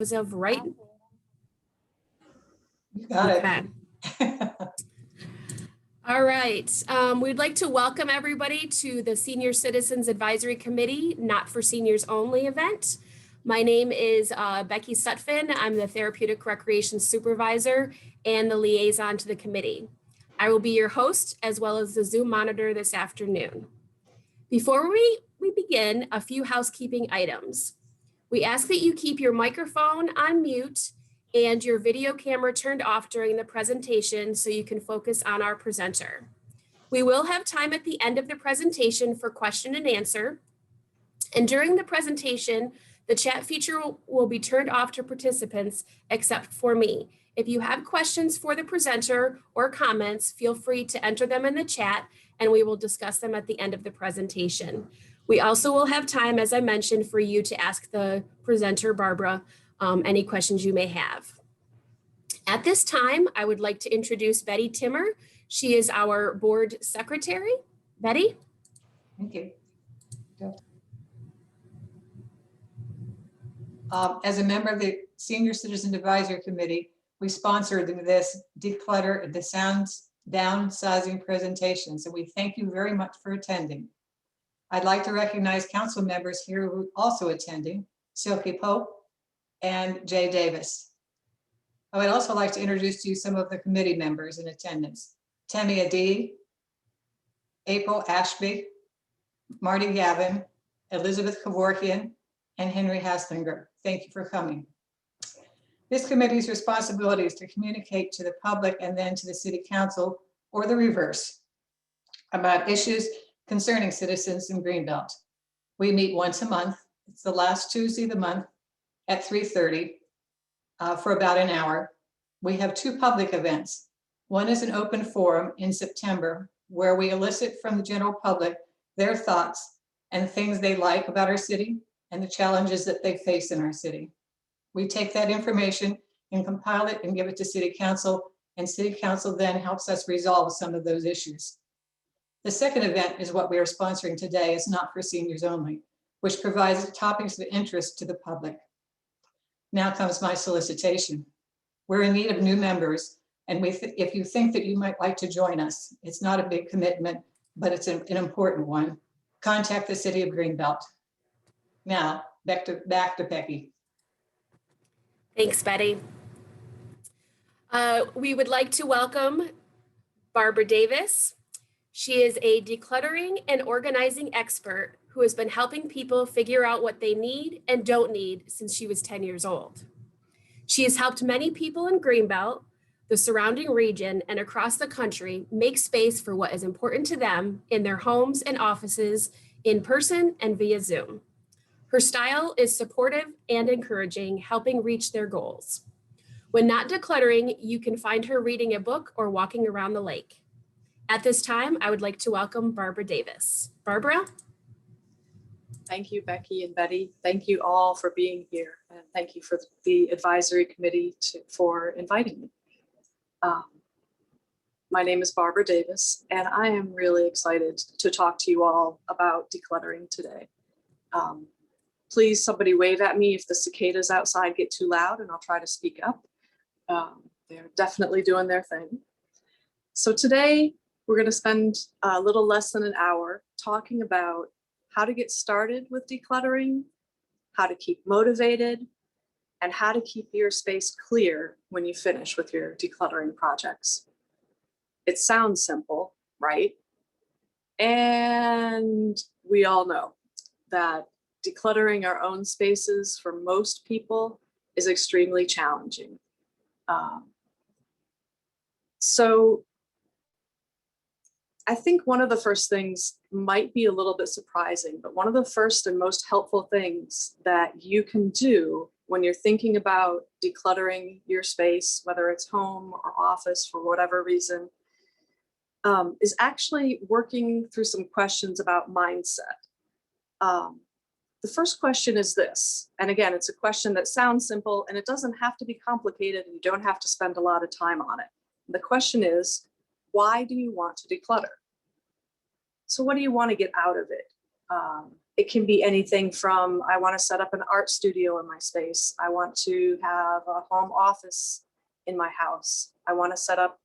as of right. You got Okay. it. All right. We'd like to welcome everybody to the Senior Citizens Advisory Committee, Not for Seniors Only event. My name is Becky Sutphin. I'm the Therapeutic Recreation Supervisor and the liaison to the committee. I will be your host as well as the Zoom monitor this afternoon. Before we begin, a few housekeeping items. We ask that you keep your microphone on mute and your video camera turned off during the presentation so you can focus on our presenter. We will have time at the end of the presentation for question and answer. And during the presentation, the chat feature will be turned off to participants except for me. If you have questions for the presenter or comments, feel free to enter them in the chat and we will discuss them at the end of the presentation. We also will have time, as I mentioned, for you to ask the presenter, Barbara, any questions you may have. At this time, I would like to introduce Betty Timmer. She is our board secretary. Betty? Thank you. As a member of the Senior Citizen Advisory Committee, we sponsored this Declutter the Downsizing presentation. So we thank you very much for attending. I'd like to recognize council members here who are also attending, Silke Pope and Jay Davis. I would also like to introduce to you some of the committee members in attendance. Tammy Adi, April Ashby, Marty Gavin, Elizabeth Kevorkian, and Henry Haslinger. Thank you for coming. This committee's responsibility is to communicate to the public and then to the city council, or the reverse, about issues concerning citizens in Greenbelt. We meet once a month. It's the last Tuesday of the month at 3:30 for about an hour. We have two public events. One is an open forum in September where we elicit from the general public their thoughts and things they like about our city and the challenges that they face in our city. We take that information and compile it and give it to city council, and city council then helps us resolve some of those issues. The second event is what we are sponsoring today, is Not for Seniors Only, which provides topics of interest to the public. Now comes my solicitation. We're in need of new members, and if you think that you might like to join us, it's not a big commitment, but it's an important one. Contact the City of Greenbelt. Now, back to Becky. Thanks, Betty. We would like to welcome Barbara Davis. She is a decluttering and organizing expert who has been helping people figure out what they need and don't need since she was 10 years old. She has helped many people in Greenbelt, the surrounding region, and across the country make space for what is important to them in their homes and offices, in person and via Zoom. Her style is supportive and encouraging, helping reach their goals. When not decluttering, you can find her reading a book or walking around the lake. At this time, I would like to welcome Barbara Davis. Barbara? Thank you, Becky and Betty. Thank you all for being here. And thank you for the advisory committee for inviting me. My name is Barbara Davis, and I am really excited to talk to you all about decluttering today. Please, somebody wave at me if the cicadas outside get too loud, and I'll try to speak up. They're definitely doing their thing. So today, we're going to spend a little less than an hour talking about how to get started with decluttering, how to keep motivated, and how to keep your space clear when you finish with your decluttering projects. It sounds simple, right? And we all know that decluttering our own spaces for most people is extremely challenging. So I think one of the first things might be a little bit surprising, but one of the first and most helpful things that you can do when you're thinking about decluttering your space, whether it's home or office for whatever reason, is actually working through some questions about mindset. The first question is this, and again, it's a question that sounds simple and it doesn't have to be complicated and you don't have to spend a lot of time on it. The question is, why do you want to declutter? So what do you want to get out of it? It can be anything from, I want to set up an art studio in my space. I want to have a home office in my house. I want to set up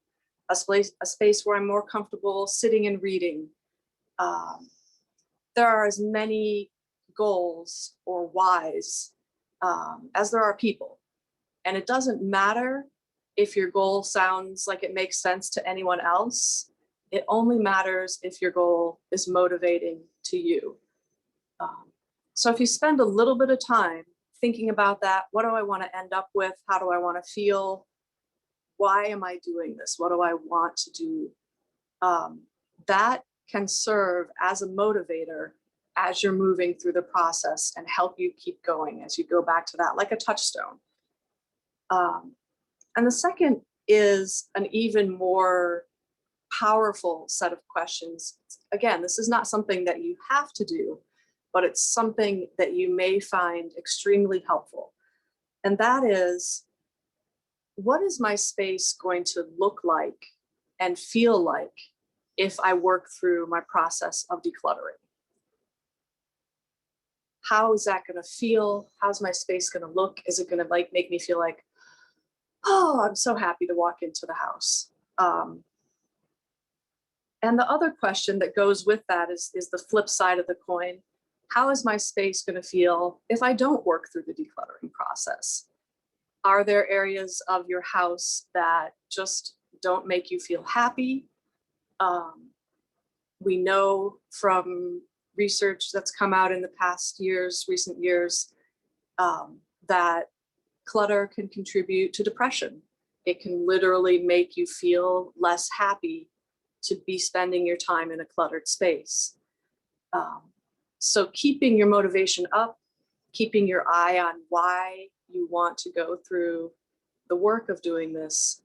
a space where I'm more comfortable sitting and reading. There are as many goals or whys as there are people. And it doesn't matter if your goal sounds like it makes sense to anyone else. It only matters if your goal is motivating to you. So if you spend a little bit of time thinking about that, what do I want to end up with? How do I want to feel? Why am I doing this? What do I want to do? That can serve as a motivator as you're moving through the process and help you keep going as you go back to that, like a touchstone. And the second is an even more powerful set of questions. Again, this is not something that you have to do, but it's something that you may find extremely helpful. And that is, what is my space going to look like and feel like if I work through my process of decluttering? How is that going to feel? How's my space going to look? Is it going to make me feel like, oh, I'm so happy to walk into the house? And the other question that goes with that is the flip side of the coin. How is my space going to feel if I don't work through the decluttering process? Are there areas of your house that just don't make you feel happy? We know from research that's come out in the recent years, that clutter can contribute to depression. It can literally make you feel less happy to be spending your time in a cluttered space. So keeping your motivation up, keeping your eye on why you want to go through the work of doing this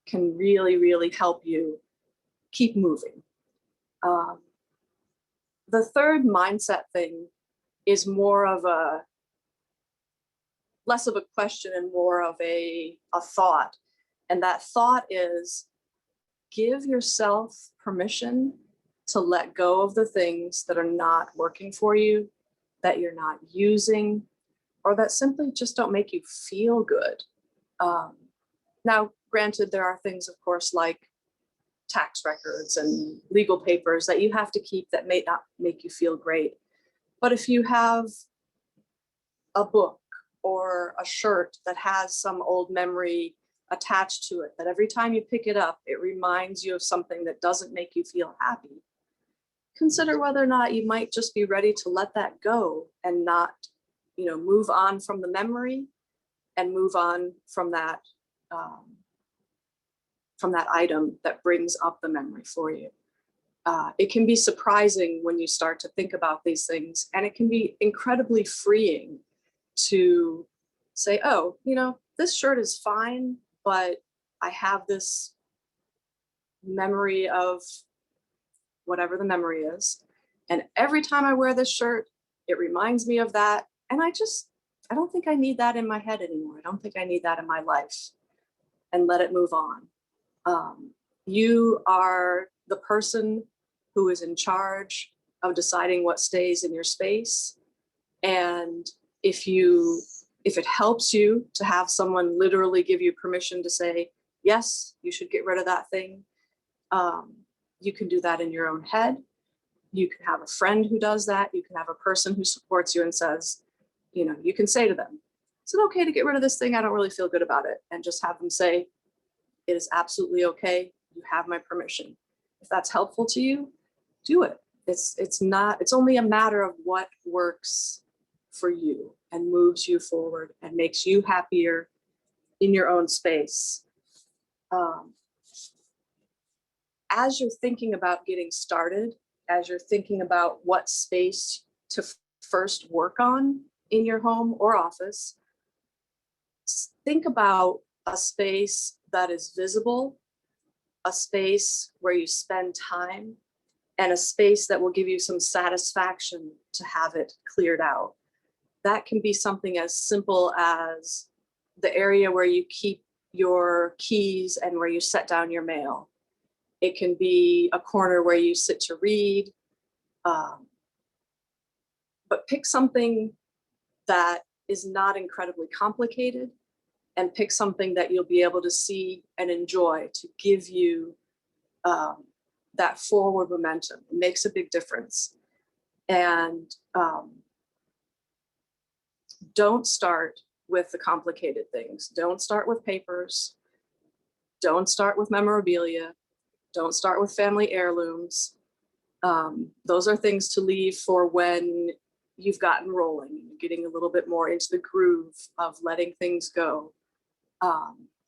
can really, really help you keep moving. The third mindset thing is less of a question and more of a thought. And that thought is, give yourself permission to let go of the things that are not working for you, that you're not using, or that simply just don't make you feel good. Now, granted, there are things, of course, like tax records and legal papers that you have to keep that may not make you feel great. But if you have a book or a shirt that has some old memory attached to it, that every time you pick it up, it reminds you of something that doesn't make you feel happy, consider whether or not you might just be ready to let that go and not, move on from the memory and move on from that item that brings up the memory for you. It can be surprising when you start to think about these things, and it can be incredibly freeing to say, oh, this shirt is fine, but I have this memory of whatever the memory is. And every time I wear this shirt, it reminds me of that. And I don't think I need that in my head anymore. I don't think I need that in my life, and let it move on. You are the person who is in charge of deciding what stays in your space. And if it helps you to have someone literally give you permission to say, yes, you should get rid of that thing, you can do that in your own head. You can have a friend who does that. You can have a person who supports you and says, you can say to them, is it okay to get rid of this thing? I don't really feel good about it. And just have them say, it is absolutely okay. You have my permission. If that's helpful to you, do it. It's only a matter of what works for you and moves you forward and makes you happier in your own space. As you're thinking about getting started, as you're thinking about what space to first work on in your home or office, think about a space that is visible, a space where you spend time, and a space that will give you some satisfaction to have it cleared out. That can be something as simple as the area where you keep your keys and where you set down your mail. It can be a corner where you sit to read. but pick something that is not incredibly complicated, and pick something that you'll be able to see and enjoy to give you that forward momentum. It makes a big difference. And don't start with the complicated things. Don't start with papers. Don't start with memorabilia. Don't start with family heirlooms. Those are things to leave for when you've gotten rolling and you're getting a little bit more into the groove of letting things go.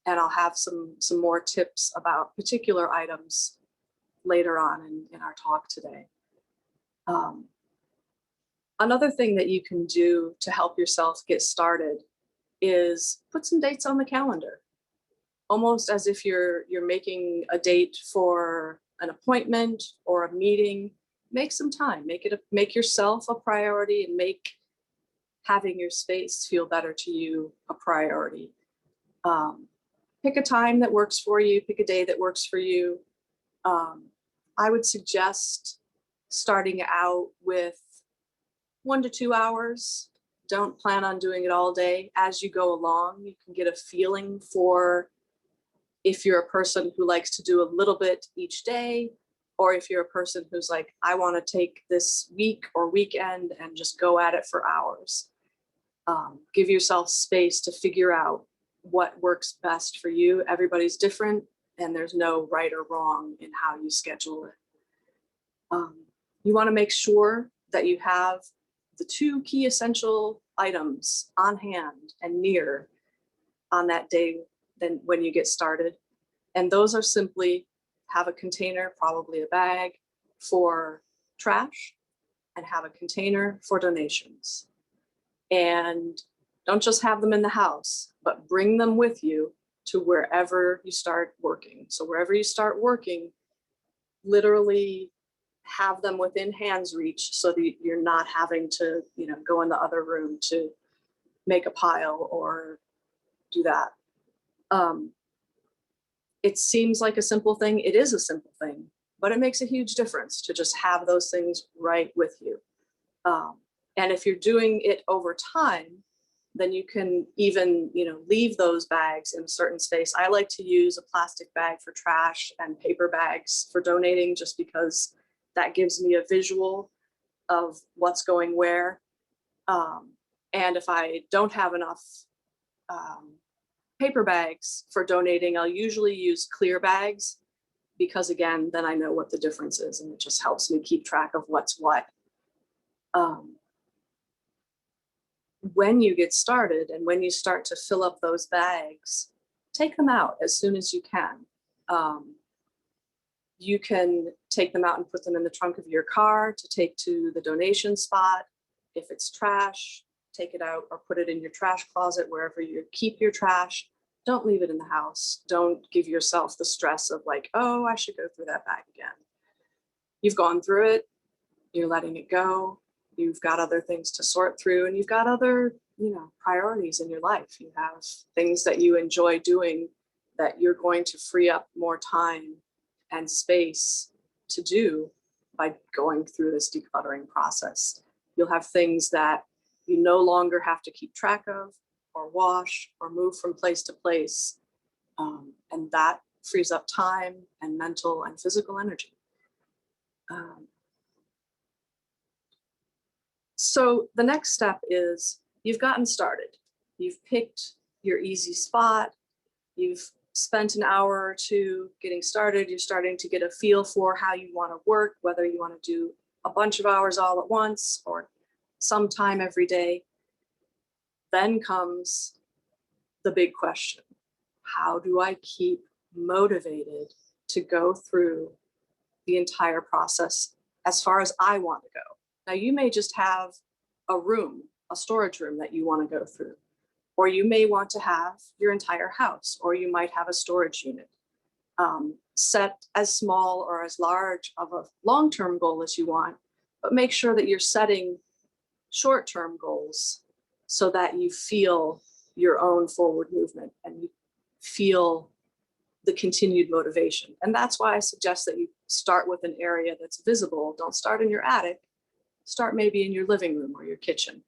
And I'll have some more tips about particular items later on in our talk today. Another thing that you can do to help yourself get started is put some dates on the calendar, almost as if you're making a date for an appointment or a meeting. Make some time, make yourself a priority, and make having your space feel better to you a priority. Pick a time that works for you, pick a day that works for you. I would suggest starting out with 1 to 2 hours. Don't plan on doing it all day. As you go along, you can get a feeling for if you're a person who likes to do a little bit each day, or if you're a person who's like, I want to take this week or weekend and just go at it for hours. Give yourself space to figure out what works best for you. Everybody's different, and there's no right or wrong in how you schedule it. You want to make sure that you have the 2 key essential items on hand and near on that day then when you get started. And those are simply have a container, probably a bag, for trash, and have a container for donations. And don't just have them in the house, but bring them with you to wherever you start working. So wherever you start working, literally have them within hand's reach so that you're not having to, go in the other room to make a pile or do that. It seems like a simple thing. It is a simple thing, but it makes a huge difference to just have those things right with you. And if you're doing it over time, then you can even, leave those bags in a certain space. I like to use a plastic bag for trash and paper bags for donating, just because that gives me a visual of what's going where. And if I don't have enough paper bags for donating, I'll usually use clear bags, because again, then I know what the difference is, and it just helps me keep track of what's what. When you get started and when you start to fill up those bags, take them out as soon as you can. You can take them out and put them in the trunk of your car to take to the donation spot. If it's trash, take it out or put it in your trash closet, wherever you keep your trash. Don't leave it in the house. Don't give yourself the stress of like, oh, I should go through that bag again. You've gone through it, you're letting it go. You've got other things to sort through, and you've got other, priorities in your life. You have things that you enjoy doing that you're going to free up more time and space to do by going through this decluttering process. You'll have things that you no longer have to keep track of or wash or move from place to place. And that frees up time and mental and physical energy. So the next step is you've gotten started. You've picked your easy spot. You've spent an hour or two getting started. You're starting to get a feel for how you want to work, whether you want to do a bunch of hours all at once or sometime every day. Then comes the big question. How do I keep motivated to go through the entire process as far as I want to go? Now, you may just have a room, a storage room that you want to go through, or you may want to have your entire house, or you might have a storage unit. Set as small or as large of a long-term goal as you want, but make sure that you're setting short-term goals so that you feel your own forward movement and you feel the continued motivation. And that's why I suggest that you start with an area that's visible. Don't start in your attic. start maybe in your living room or your kitchen,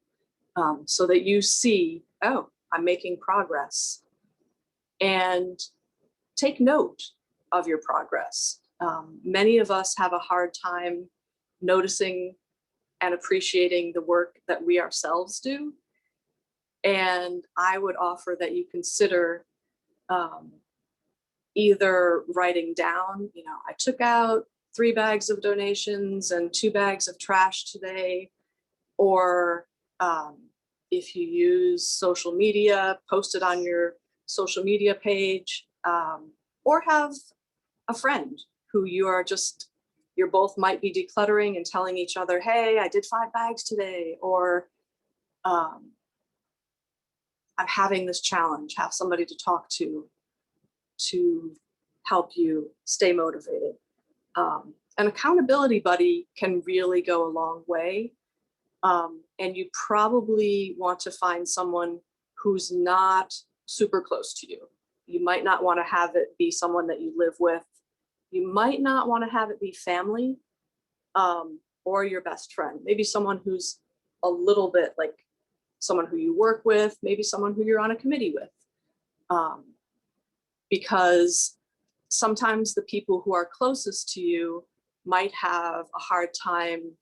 so that you see, oh, I'm making progress, and take note of your progress. Many of us have a hard time noticing and appreciating the work that we ourselves do. And I would offer that you consider either writing down, I took out 3 bags of donations and 2 bags of trash today, or if you use social media, post it on your social media page, or have a friend who you're both might be decluttering and telling each other, hey, I did 5 bags today, or I'm having this challenge. Have somebody to talk to help you stay motivated. An accountability buddy can really go a long way. And you probably want to find someone who's not super close to you. You might not want to have it be someone that you live with. You might not want to have it be family, or your best friend. Maybe someone who's a little bit like someone who you work with, maybe someone who you're on a committee with. Because sometimes the people who are closest to you might have a hard time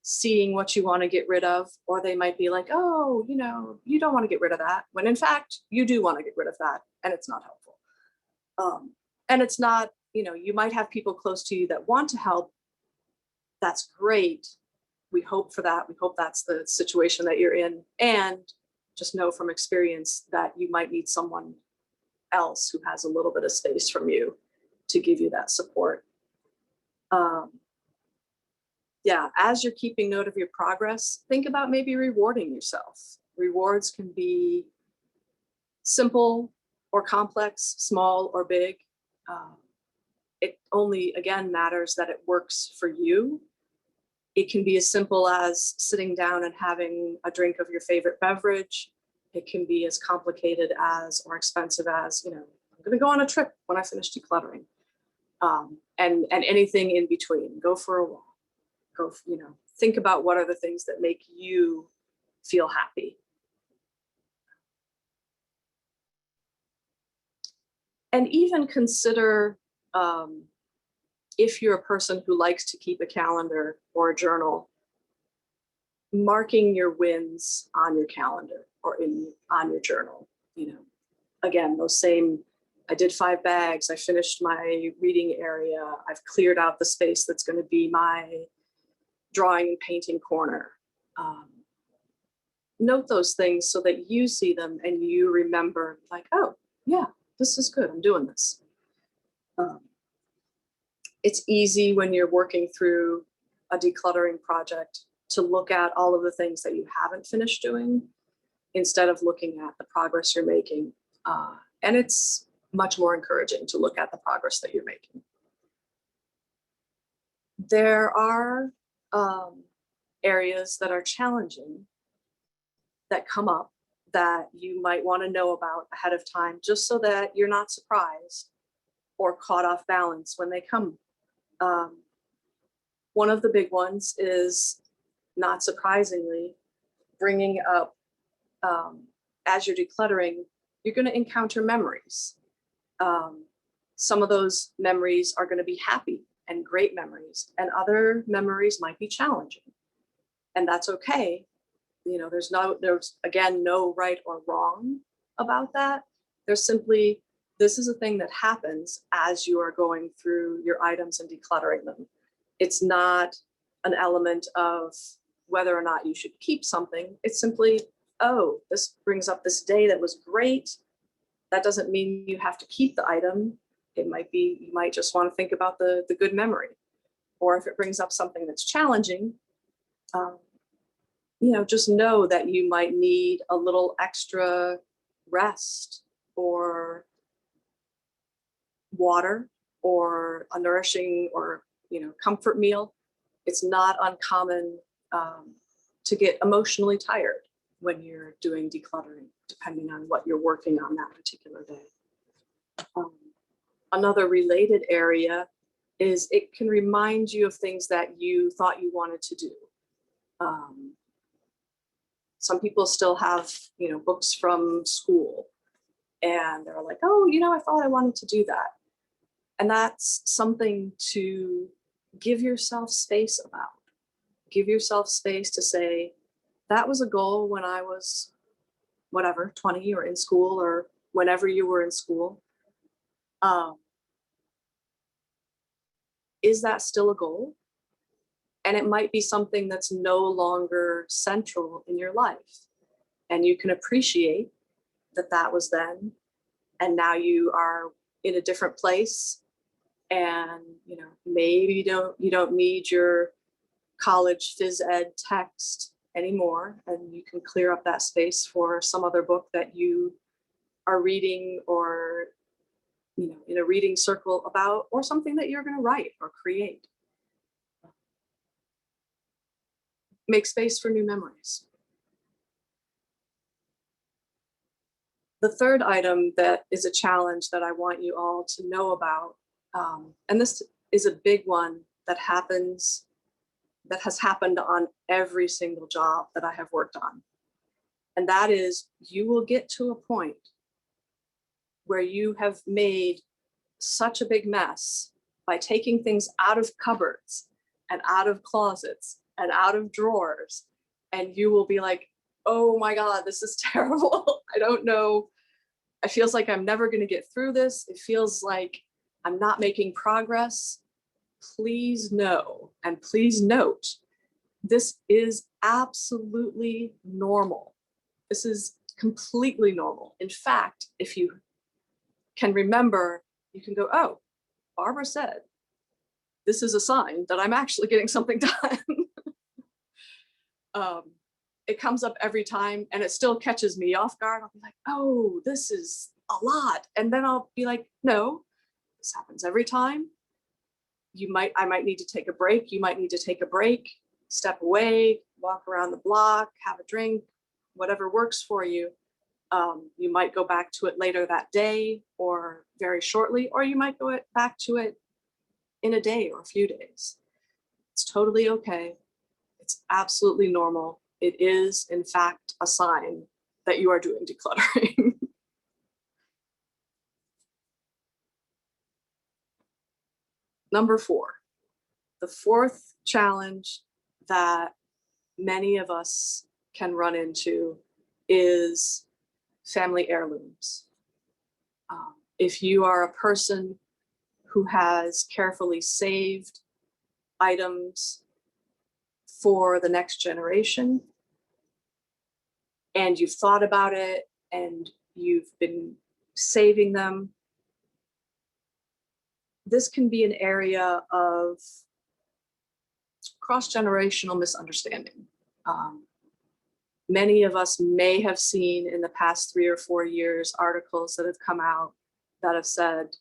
seeing what you want to get rid of, or they might be like, oh, you don't want to get rid of that, when in fact you do want to get rid of that, and it's not helpful. And it's not, you might have people close to you that want to help. That's great. We hope for that. We hope that's the situation that you're in, and just know from experience that you might need someone else who has a little bit of space from you to give you that support. Yeah, as you're keeping note of your progress, think about maybe rewarding yourself. Rewards can be simple or complex, small or big. It only, again, matters that it works for you. It can be as simple as sitting down and having a drink of your favorite beverage. It can be as complicated as, or expensive as, I'm going to go on a trip when I finish decluttering. And anything in between. Go for a walk. Go, think about what are the things that make you feel happy. And even consider, if you're a person who likes to keep a calendar or a journal, marking your wins on your calendar or on your journal. Again, those same, I did 5 bags, I finished my reading area, I've cleared out the space that's going to be my drawing and painting corner. Note those things so that you see them and you remember, like, oh yeah, this is good, I'm doing this. It's easy when you're working through a decluttering project to look at all of the things that you haven't finished doing instead of looking at the progress you're making. And it's much more encouraging to look at the progress that you're making. There are areas that are challenging that come up that you might want to know about ahead of time, just so that you're not surprised or caught off balance when they come. One of the big ones is, not surprisingly, bringing up, as you're decluttering, you're going to encounter memories. Some of those memories are going to be happy and great memories, and other memories might be challenging. And that's okay. There's again, no right or wrong about that. There's simply, this is a thing that happens as you are going through your items and decluttering them. It's not an element of whether or not you should keep something. It's simply, oh, this brings up this day that was great. That doesn't mean you have to keep the item. It might be, you might just want to think about the good memory. Or if it brings up something that's challenging, just know that you might need a little extra rest or water or a nourishing or comfort meal. It's not uncommon to get emotionally tired when you're doing decluttering, depending on what you're working on that particular day. Another related area is it can remind you of things that you thought you wanted to do. Some people still have, books from school, and they're like, oh, I thought I wanted to do that. And that's something to give yourself space about. Give yourself space to say, that was a goal when I was whatever, 20 or in school or whenever you were in school. Is that still a goal? And it might be something that's no longer central in your life. And you can appreciate that that was then, and now you are in a different place. And maybe you don't need your college phys ed text anymore, and you can clear up that space for some other book that you are reading, or in a reading circle about, or something that you're going to write or create. Make space for new memories. The third item that is a challenge that I want you all to know about, and this is a big one that has happened on every single job that I have worked on. And that is, you will get to a point where you have made such a big mess by taking things out of cupboards and out of closets and out of drawers. And you will be like, oh my God, this is terrible. I don't know. It feels like I'm never going to get through this. It feels like I'm not making progress. Please know, and please note, this is absolutely normal. This is completely normal. In fact, if you can remember, you can go, oh, Barbara said, this is a sign that I'm actually getting something done. It comes up every time, and it still catches me off guard. I'll be like, oh, this is a lot. And then I'll be like, no, this happens every time. I might need to take a break. You might need to take a break, step away, walk around the block, have a drink, whatever works for you. You might go back to it later that day or very shortly, or you might go back to it in a day or a few days. It's totally okay. It's absolutely normal. It is, in fact, a sign that you are doing decluttering. Number 4, the fourth challenge that many of us can run into is family heirlooms. If you are a person who has carefully saved items for the next generation, and you've thought about it and you've been saving them, this can be an area of cross-generational misunderstanding. Many of us may have seen in the past 3 or 4 years articles that have come out that have said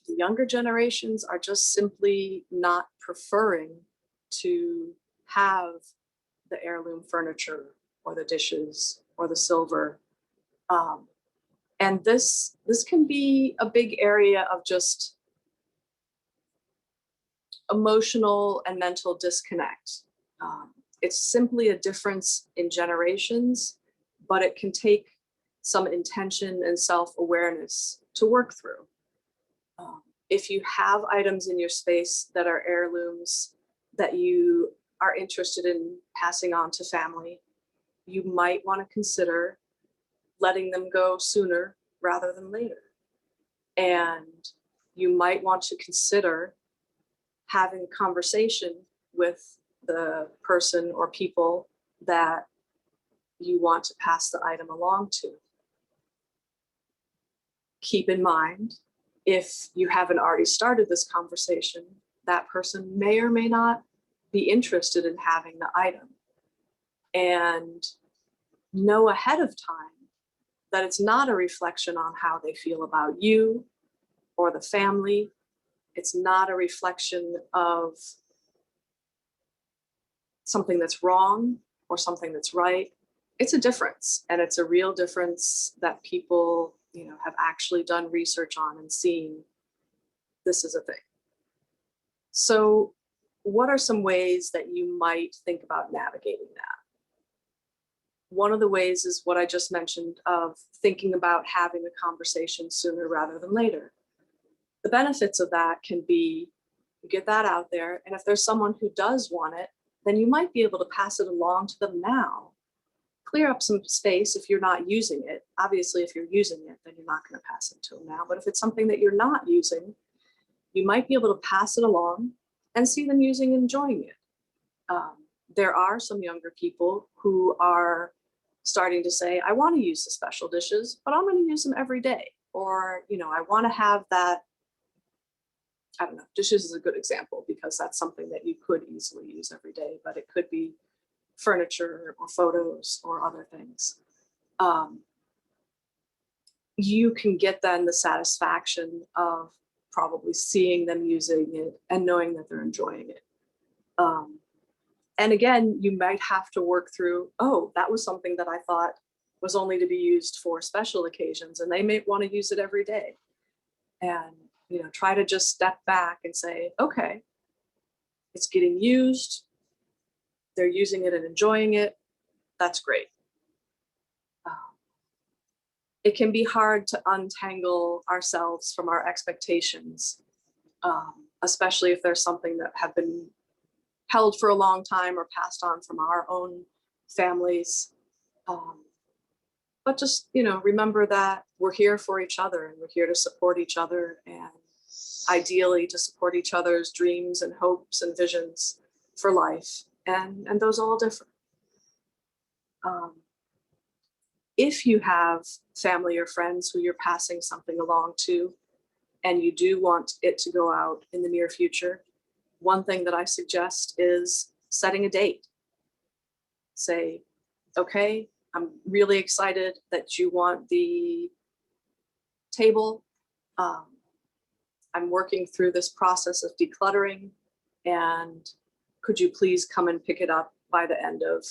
the younger generations are just simply not preferring to have the heirloom furniture or the dishes or the silver. And this can be a big area of just emotional and mental disconnect. It's simply a difference in generations, but it can take some intention and self-awareness to work through. If you have items in your space that are heirlooms that you are interested in passing on to family, you might want to consider letting them go sooner rather than later. And you might want to consider having a conversation with the person or people that you want to pass the item along to. Keep in mind, if you haven't already started this conversation, that person may or may not be interested in having the item. And know ahead of time that it's not a reflection on how they feel about you or the family. It's not a reflection of something that's wrong or something that's right. It's a difference, and it's a real difference that people, have actually done research on and seen this is a thing. So what are some ways that you might think about navigating that? One of the ways is what I just mentioned of thinking about having a conversation sooner rather than later. The benefits of that can be you get that out there, and if there's someone who does want it, then you might be able to pass it along to them now. Clear up some space if you're not using it. Obviously, if you're using it, then you're not going to pass it to them now. But if it's something that you're not using, you might be able to pass it along and see them using and enjoying it. There are some younger people who are starting to say, I want to use the special dishes, but I'm going to use them every day. Or, I want to have that. I don't know, dishes is a good example because that's something that you could easily use every day, but it could be furniture or photos or other things. You can get then the satisfaction of probably seeing them using it and knowing that they're enjoying it. And again, you might have to work through, oh, that was something that I thought was only to be used for special occasions, and they may want to use it every day. And try to just step back and say, okay, it's getting used. They're using it and enjoying it. That's great. It can be hard to untangle ourselves from our expectations, especially if there's something that have been held for a long time or passed on from our own families. But just, remember that we're here for each other and we're here to support each other, and ideally to support each other's dreams and hopes and visions for life. And those are all different. If you have family or friends who you're passing something along to, and you do want it to go out in the near future, one thing that I suggest is setting a date. Say, okay, I'm really excited that you want the table. I'm working through this process of decluttering, and could you please come and pick it up by the end of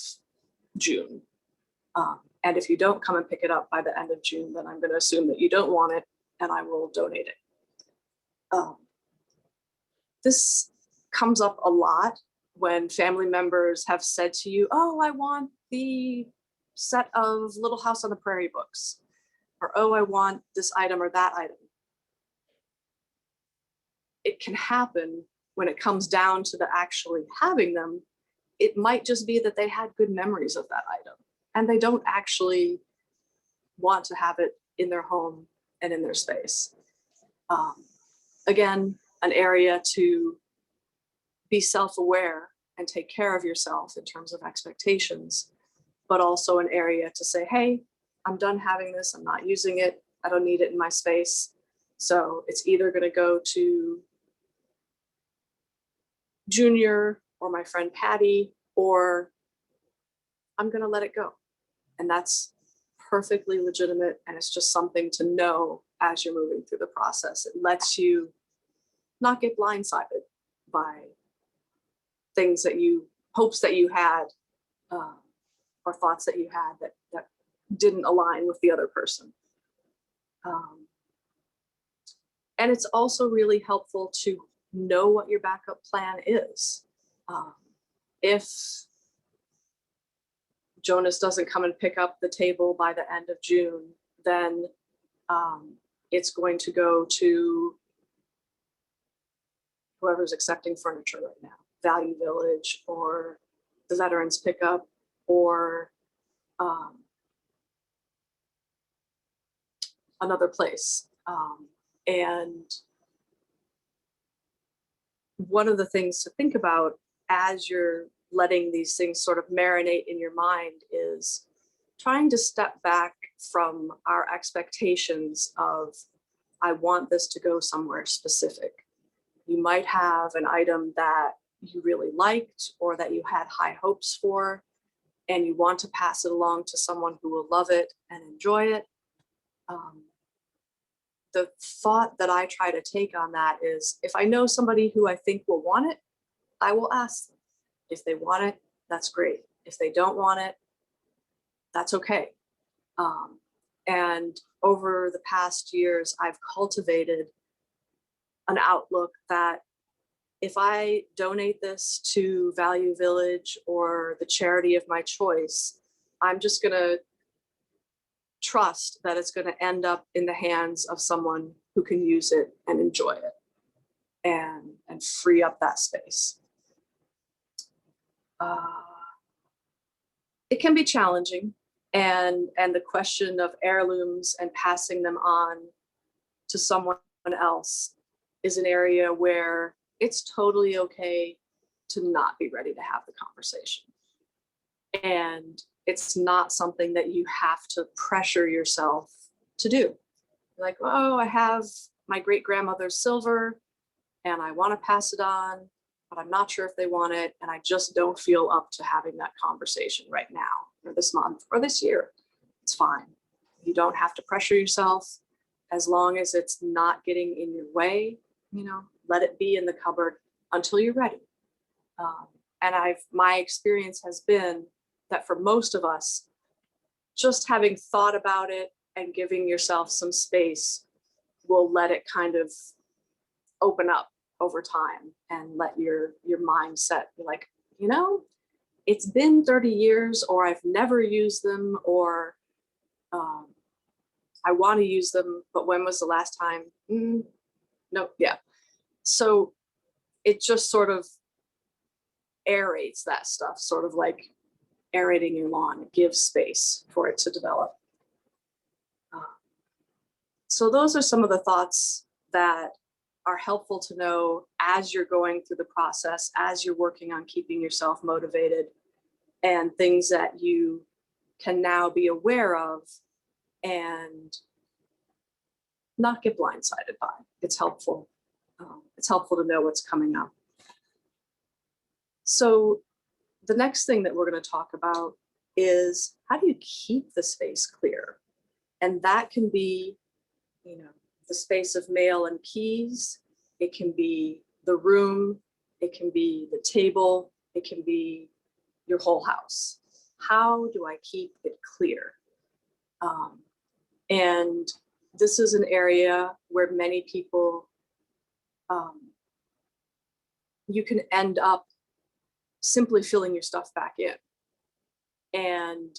June? And if you don't come and pick it up by the end of June, then I'm going to assume that you don't want it and I will donate it. This comes up a lot when family members have said to you, oh, I want the set of Little House on the Prairie books, or, oh, I want this item or that item. It can happen when it comes down to the actually having them. It might just be that they had good memories of that item and they don't actually want to have it in their home and in their space. Again, an area to be self-aware and take care of yourself in terms of expectations, but also an area to say, hey, I'm done having this. I'm not using it. I don't need it in my space. So it's either going to go to Junior or my friend Patty, or I'm going to let it go. And that's perfectly legitimate. And it's just something to know as you're moving through the process. It lets you not get blindsided by things that hopes that you had, or thoughts that you had that didn't align with the other person. And it's also really helpful to know what your backup plan is. If Jonas doesn't come and pick up the table by the end of June, then it's going to go to whoever's accepting furniture right now, Value Village or the Veterans Pickup, or another place. And one of the things to think about as you're letting these things sort of marinate in your mind is trying to step back from our expectations of, I want this to go somewhere specific. You might have an item that you really liked or that you had high hopes for, and you want to pass it along to someone who will love it and enjoy it. The thought that I try to take on that is, if I know somebody who I think will want it, I will ask them. If they want it, that's great. If they don't want it, that's okay. And over the past years, I've cultivated an outlook that if I donate this to Value Village or the charity of my choice, I'm just going to trust that it's going to end up in the hands of someone who can use it and enjoy it and free up that space. It can be challenging, and the question of heirlooms and passing them on to someone else is an area where it's totally okay to not be ready to have the conversation. And it's not something that you have to pressure yourself to do. Like, oh, I have my great grandmother's silver and I want to pass it on, but I'm not sure if they want it. And I just don't feel up to having that conversation right now or this month or this year. It's fine. You don't have to pressure yourself as long as it's not getting in your way, let it be in the cupboard until you're ready. And my experience has been that for most of us, just having thought about it and giving yourself some space will let it kind of open up over time and let your mindset be like, it's been 30 years, or I've never used them, or I want to use them, but when was the last time? No, yeah. So it just sort of aerates that stuff, sort of like aerating your lawn. It gives space for it to develop. So those are some of the thoughts that are helpful to know as you're going through the process, as you're working on keeping yourself motivated, and things that you can now be aware of and not get blindsided by. It's helpful. It's helpful to know what's coming up. So the next thing that we're going to talk about is, how do you keep the space clear? And that can be, the space of mail and keys. It can be the room. It can be the table. It can be your whole house. How do I keep it clear? And this is an area where many people, you can end up simply filling your stuff back in. And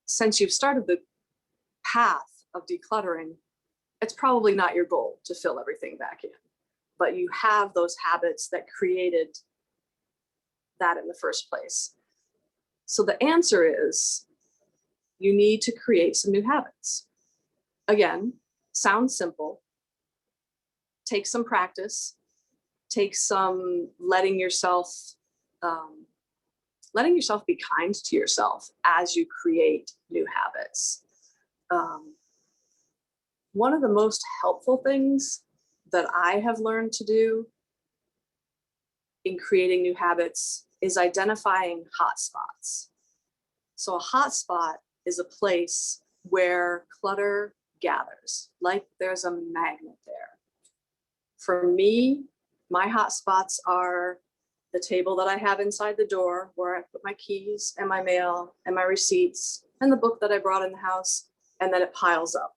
since you've started the path of decluttering, it's probably not your goal to fill everything back in, but you have those habits that created that in the first place. So the answer is, you need to create some new habits. Again, sounds simple. Take some practice. Take some letting yourself be kind to yourself as you create new habits. One of the most helpful things that I have learned to do in creating new habits is identifying hotspots. So a hotspot is a place where clutter gathers, like there's a magnet there. For me, my hotspots are the table that I have inside the door where I put my keys and my mail and my receipts and the book that I brought in the house, and then it piles up.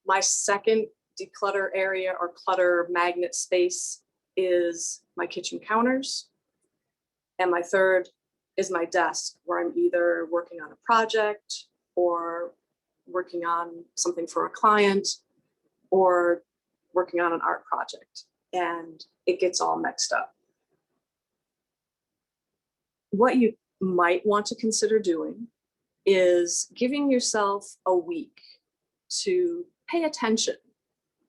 My second declutter area or clutter magnet space is my kitchen counters. And my third is my desk, where I'm either working on a project or working on something for a client or working on an art project, and it gets all mixed up. What you might want to consider doing is giving yourself a week to pay attention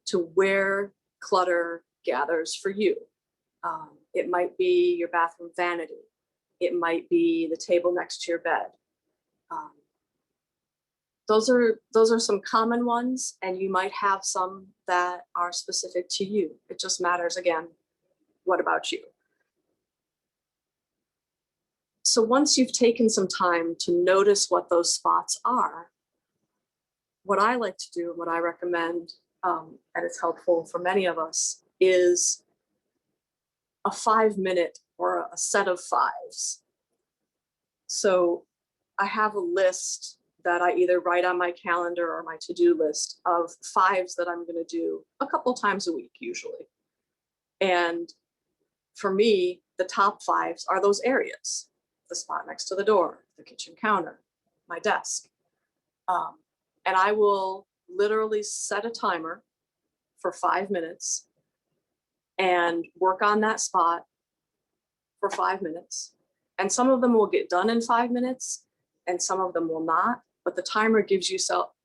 to where clutter gathers for you. It might be your bathroom vanity. It might be the table next to your bed. Those are some common ones, and you might have some that are specific to you. It just matters, again, what about you? So once you've taken some time to notice what those spots are, what I like to do, what I recommend, and it's helpful for many of us, is a 5-minute or a set of 5s. So I have a list that I either write on my calendar or my to-do list of 5s that I'm going to do a couple times a week usually. And for me, the top 5s are those areas: the spot next to the door, the kitchen counter, my desk. And I will literally set a timer for 5 minutes and work on that spot for 5 minutes. And some of them will get done in 5 minutes and some of them will not. But the timer gives you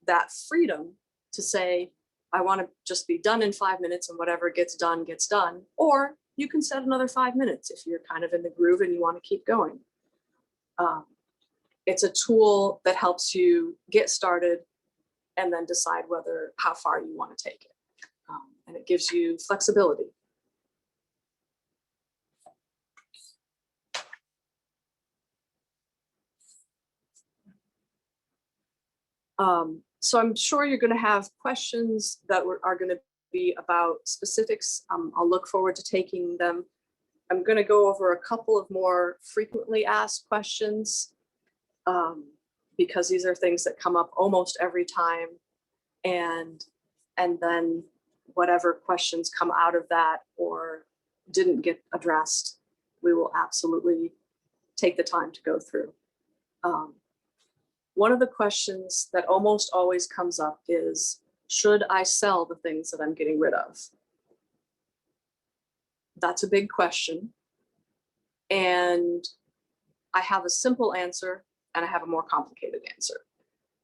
that freedom to say, I want to just be done in 5 minutes, and whatever gets done, gets done. Or you can set another 5 minutes if you're kind of in the groove and you want to keep going. It's a tool that helps you get started and then decide how far you want to take it. And it gives you flexibility. So I'm sure you're going to have questions that are going to be about specifics. I'll look forward to taking them. I'm going to go over a couple of more frequently asked questions because these are things that come up almost every time. And then whatever questions come out of that or didn't get addressed, we will absolutely take the time to go through. One of the questions that almost always comes up is, should I sell the things that I'm getting rid of? That's a big question. And I have a simple answer and I have a more complicated answer.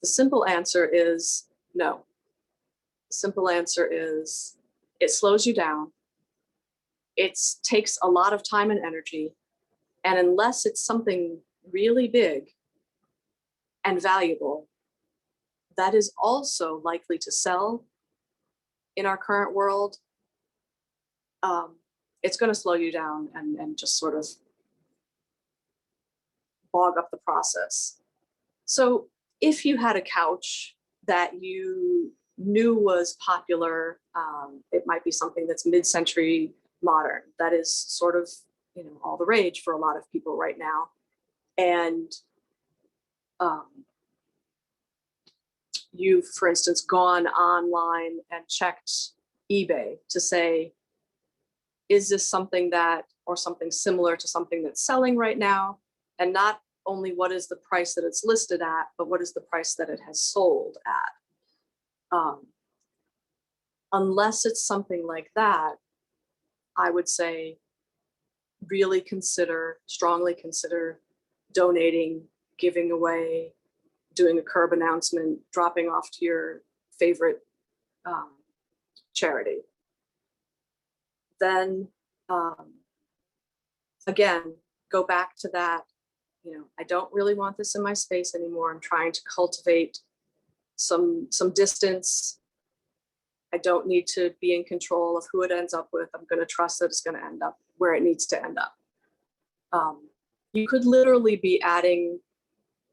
The simple answer is no. The simple answer is it slows you down. It takes a lot of time and energy. And unless it's something really big and valuable, that is also likely to sell in our current world, it's going to slow you down and just sort of bog up the process. So if you had a couch that you knew was popular, it might be something that's mid-century modern, that is sort of, all the rage for a lot of people right now. And you've, for instance, gone online and checked eBay to say, is this something or something similar to something that's selling right now? And not only what is the price that it's listed at, but what is the price that it has sold at? Unless it's something like that, I would say really strongly consider donating, giving away, doing a curb announcement, dropping off to your favorite charity. Then again, go back to that, I don't really want this in my space anymore. I'm trying to cultivate some distance. I don't need to be in control of who it ends up with. I'm going to trust that it's going to end up where it needs to end up. You could literally be adding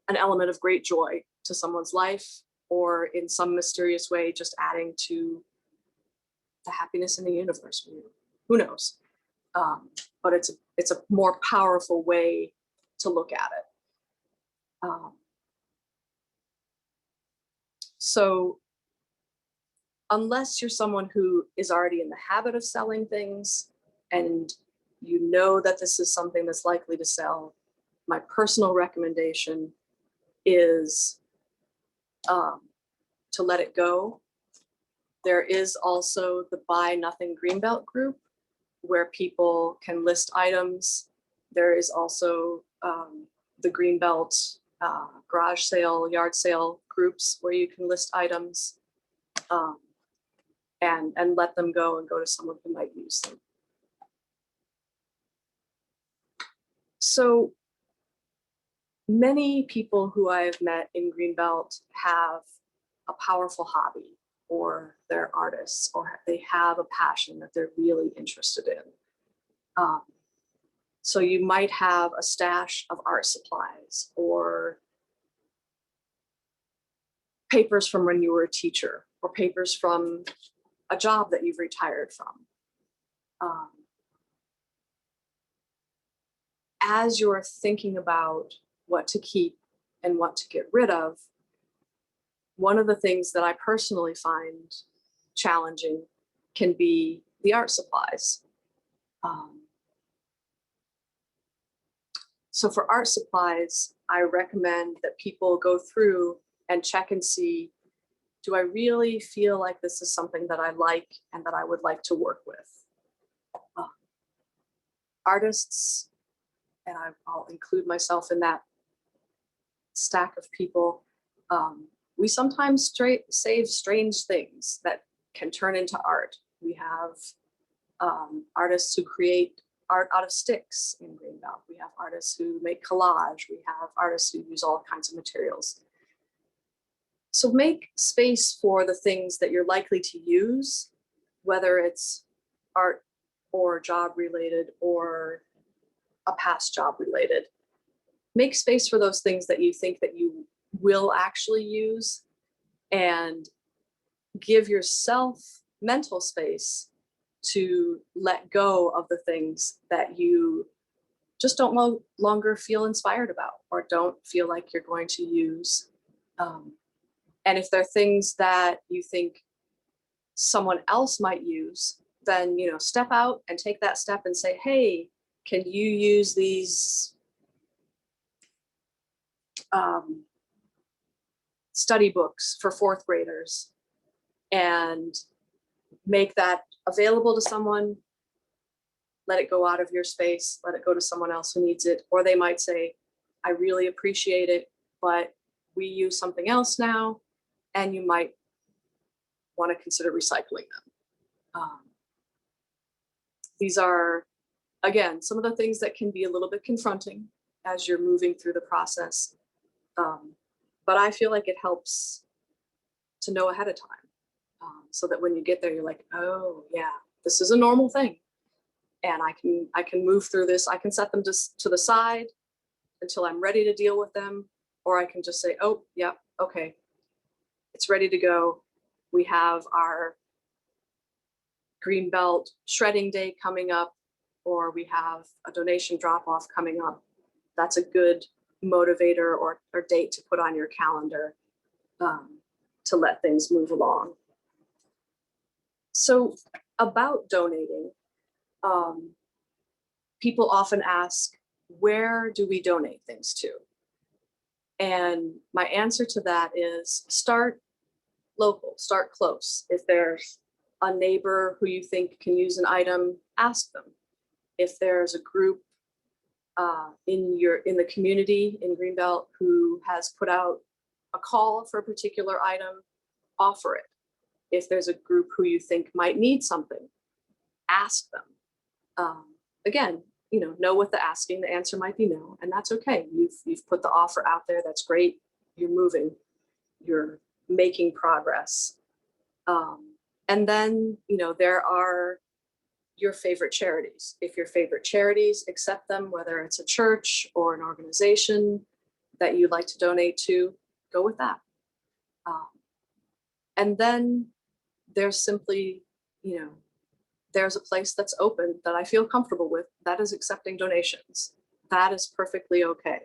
an element of great joy to someone's life, or in some mysterious way, just adding to the happiness in the universe. Who knows? But it's a more powerful way to look at it. So unless you're someone who is already in the habit of selling things and you know that this is something that's likely to sell, my personal recommendation is to let it go. There is also the Buy Nothing Greenbelt group where people can list items. There is also the Greenbelt garage sale, yard sale groups where you can list items and let them go and go to someone who might use them. So many people who I have met in Greenbelt have a powerful hobby, or they're artists, or they have a passion that they're really interested in. So you might have a stash of art supplies or papers from when you were a teacher, or papers from a job that you've retired from. As you're thinking about what to keep and what to get rid of, One of the things that I personally find challenging can be the art supplies. So for art supplies, I recommend that people go through and check and see, do I really feel like this is something that I like and that I would like to work with? Artists, and I'll include myself in that stack of people, we sometimes save strange things that can turn into art. We have artists who create art out of sticks in Greenbelt. We have artists who make collage. We have artists who use all kinds of materials. So make space for the things that you're likely to use, whether it's art or job related or a past job related. Make space for those things that you think that you will actually use, and give yourself mental space to let go of the things that you just don't no longer feel inspired about or don't feel like you're going to use. And if there are things that you think someone else might use, then, you know, step out and take that step and say, hey, can you use these study books for fourth graders, and make that available to someone. Let it go out of your space, let it go to someone else who needs it. Or they might say, I really appreciate it, but we use something else now, and you might want to consider recycling them. These are, again, some of the things that can be a little bit confronting as you're moving through the process. But I feel like it helps to know ahead of time, so that when you get there, you're like, oh yeah, this is a normal thing. And I can move through this. I can set them just to the side until I'm ready to deal with them. Or I can just say, oh, yeah, okay, it's ready to go. We have our Greenbelt shredding day coming up, or we have a donation drop off coming up. That's a good motivator or date to put on your calendar, to let things move along. So about donating, people often ask, where do we donate things to? And my answer to that is start local, start close. If there's a neighbor who you think can use an item, ask them. If there's a group in the community in Greenbelt who has put out a call for a particular item, offer it. If there's a group who you think might need something, ask them. Again, you know what the asking, the answer might be no, and that's okay. You've put the offer out there. That's great. You're moving. You're making progress. And then, there are your favorite charities. If your favorite charities accept them, whether it's a church or an organization that you'd like to donate to, go with that. And then there's simply, there's a place that's open that I feel comfortable with that is accepting donations. That is perfectly okay.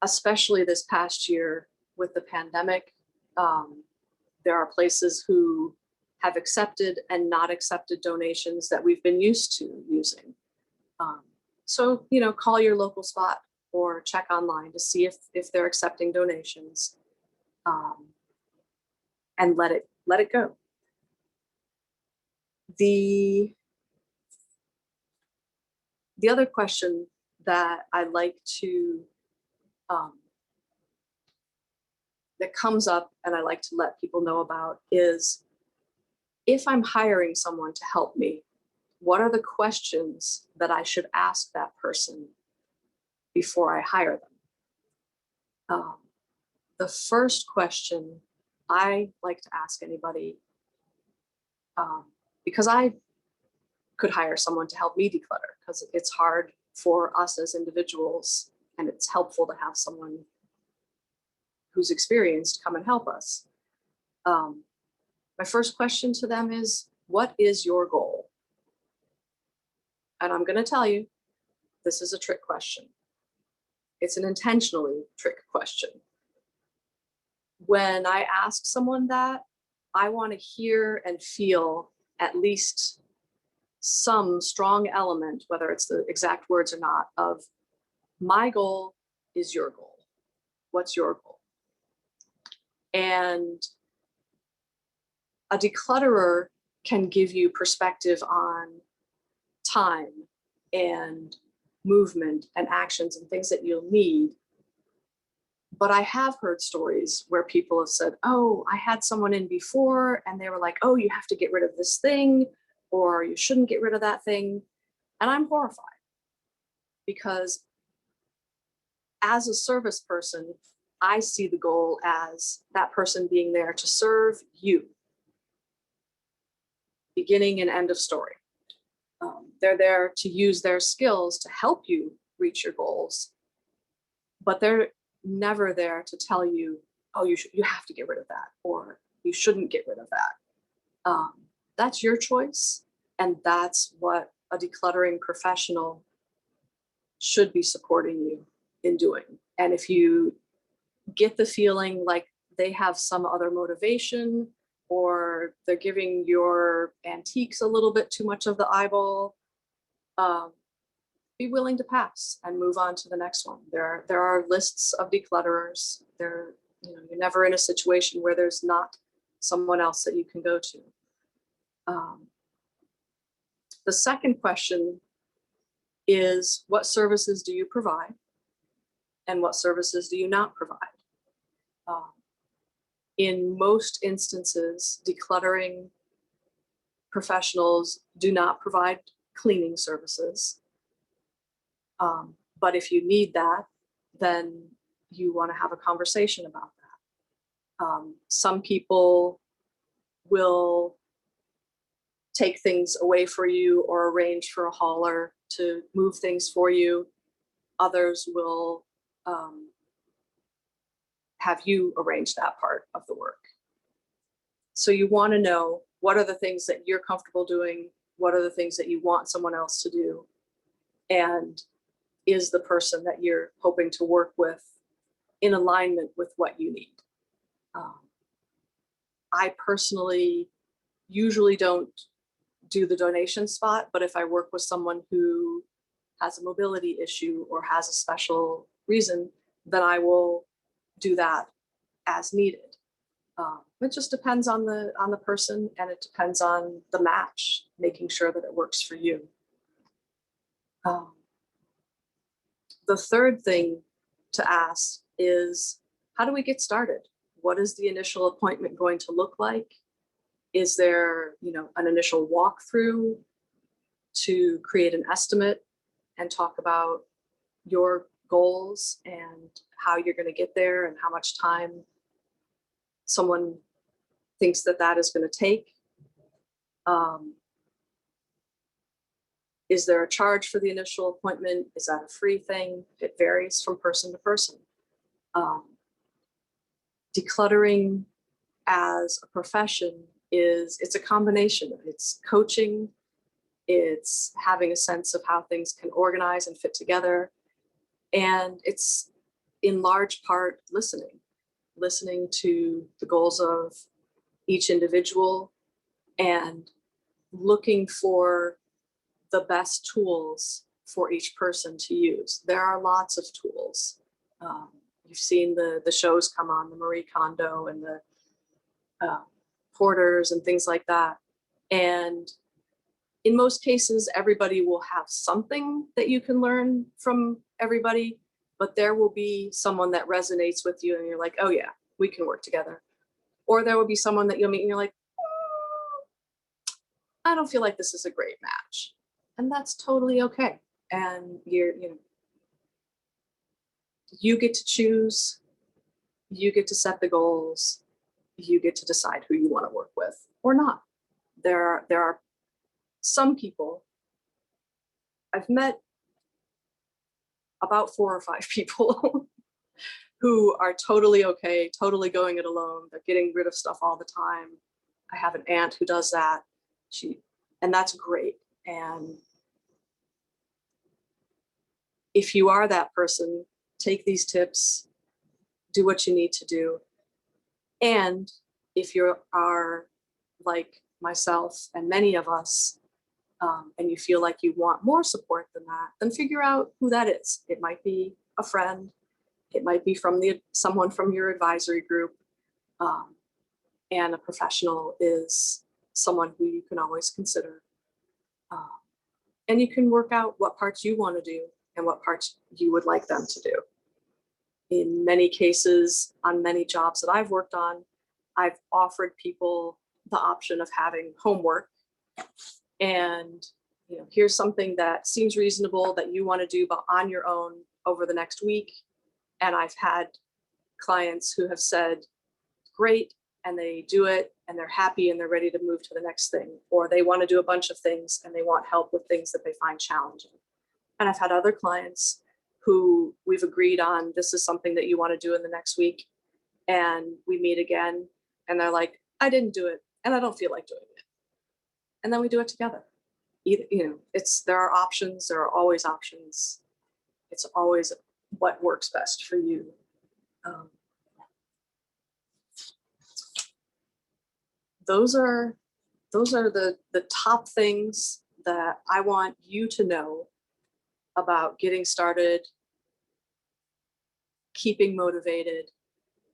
Especially this past year with the pandemic, there are places who have accepted and not accepted donations that we've been used to using. So, call your local spot or check online to see if they're accepting donations, and let it go. The other question that I like to, that comes up and I like to let people know about is, if I'm hiring someone to help me, what are the questions that I should ask that person before I hire them? The first question I like to ask anybody, because I could hire someone to help me declutter, because it's hard for us as individuals, and it's helpful to have someone who's experienced come and help us. My first question to them is, what is your goal? And I'm going to tell you, this is a trick question. It's an intentionally trick question. When I ask someone that, I want to hear and feel at least some strong element, whether it's the exact words or not, of my goal is your goal. What's your goal? And a declutterer can give you perspective on time and movement and actions and things that you'll need. But I have heard stories where people have said, oh, I had someone in before and they were like, oh, you have to get rid of this thing, or you shouldn't get rid of that thing. And I'm horrified because as a service person, I see the goal as that person being there to serve you. Beginning and end of story. They're there to use their skills to help you reach your goals, but they're never there to tell you, oh, you have to get rid of that, or you shouldn't get rid of that. That's your choice, and that's what a decluttering professional should be supporting you in doing. And if you get the feeling like they have some other motivation, or they're giving your antiques a little bit too much of the eyeball, be willing to pass and move on to the next one. There are lists of declutterers. You're never in a situation where there's not someone else that you can go to. The second question is, what services do you provide? And what services do you not provide? In most instances, decluttering professionals do not provide cleaning services. But if you need that, then you want to have a conversation about that. Some people will take things away for you or arrange for a hauler to move things for you. Others will have you arrange that part of the work. So you want to know, what are the things that you're comfortable doing? What are the things that you want someone else to do? And is the person that you're hoping to work with in alignment with what you need? I personally usually don't do the donation spot, but if I work with someone who has a mobility issue or has a special reason, then I will do that as needed. It just depends on the person, and it depends on the match, making sure that it works for you. The third thing to ask is, how do we get started? What is the initial appointment going to look like? Is there, an initial walkthrough to create an estimate and talk about your goals and how you're going to get there and how much time someone thinks that is going to take? Is there a charge for the initial appointment? Is that a free thing? It varies from person to person. Decluttering as a profession it's a combination. It's coaching, it's having a sense of how things can organize and fit together, and it's in large part listening to the goals of each individual and looking for the best tools for each person to use. There are lots of tools. You've seen the shows come on, the Marie Kondo and the Porters and things like that. And in most cases, everybody will have something that you can learn from everybody, but there will be someone that resonates with you and you're like, oh yeah, we can work together. Or there will be someone that you'll meet and you're like, I don't feel like this is a great match. And that's totally okay. And you get to choose, you get to set the goals, you get to decide who you want to work with or not. There are some people, I've met about 4 or 5 people who are totally okay, totally going it alone. They're getting rid of stuff all the time. I have an aunt who does that. And that's great. And if you are that person, take these tips, do what you need to do. And if you are like myself and many of us, and you feel like you want more support than that, then figure out who that is. It might be a friend. It might be from someone from your advisory group. And a professional is someone who you can always consider. And you can work out what parts you want to do and what parts you would like them to do. In many cases, on many jobs that I've worked on, I've offered people the option of having homework. And here's something that seems reasonable that you want to do, but on your own over the next week. And I've had clients who have said, great, and they do it and they're happy and they're ready to move to the next thing. Or they want to do a bunch of things and they want help with things that they find challenging. And I've had other clients who we've agreed on, this is something that you want to do in the next week. And we meet again and they're like, I didn't do it and I don't feel like doing it. And then we do it together. There are options, there are always options. It's always what works best for you. Those are the top things that I want you to know about getting started, keeping motivated,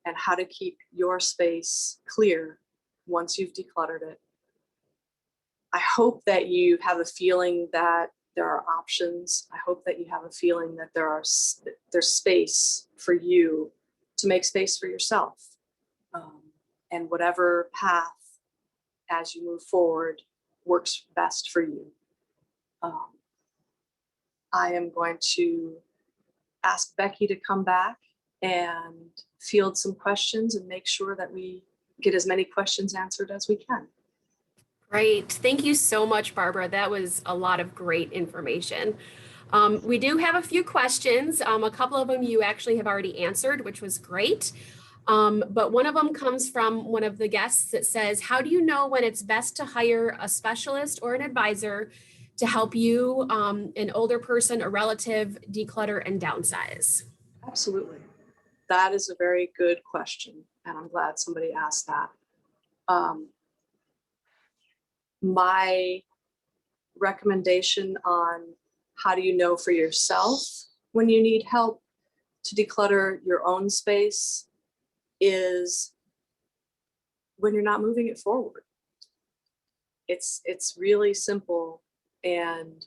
and how to keep your space clear once you've decluttered it. I hope that you have a feeling that there are options. I hope that you have a feeling that there's space for you to make space for yourself. And whatever path as you move forward works best for you. I am going to ask Becky to come back and field some questions and make sure that we get as many questions answered as we can. Great. Thank you so much, Barbara. That was a lot of great information. We do have a few questions. A couple of them you actually have already answered, which was great. But one of them comes from one of the guests that says, how do you know when it's best to hire a specialist or an advisor to help you, an older person, a relative, declutter and downsize? Absolutely. That is a very good question. And I'm glad somebody asked that. My recommendation on how do you know for yourself when you need help to declutter your own space is when you're not moving it forward. It's really simple, and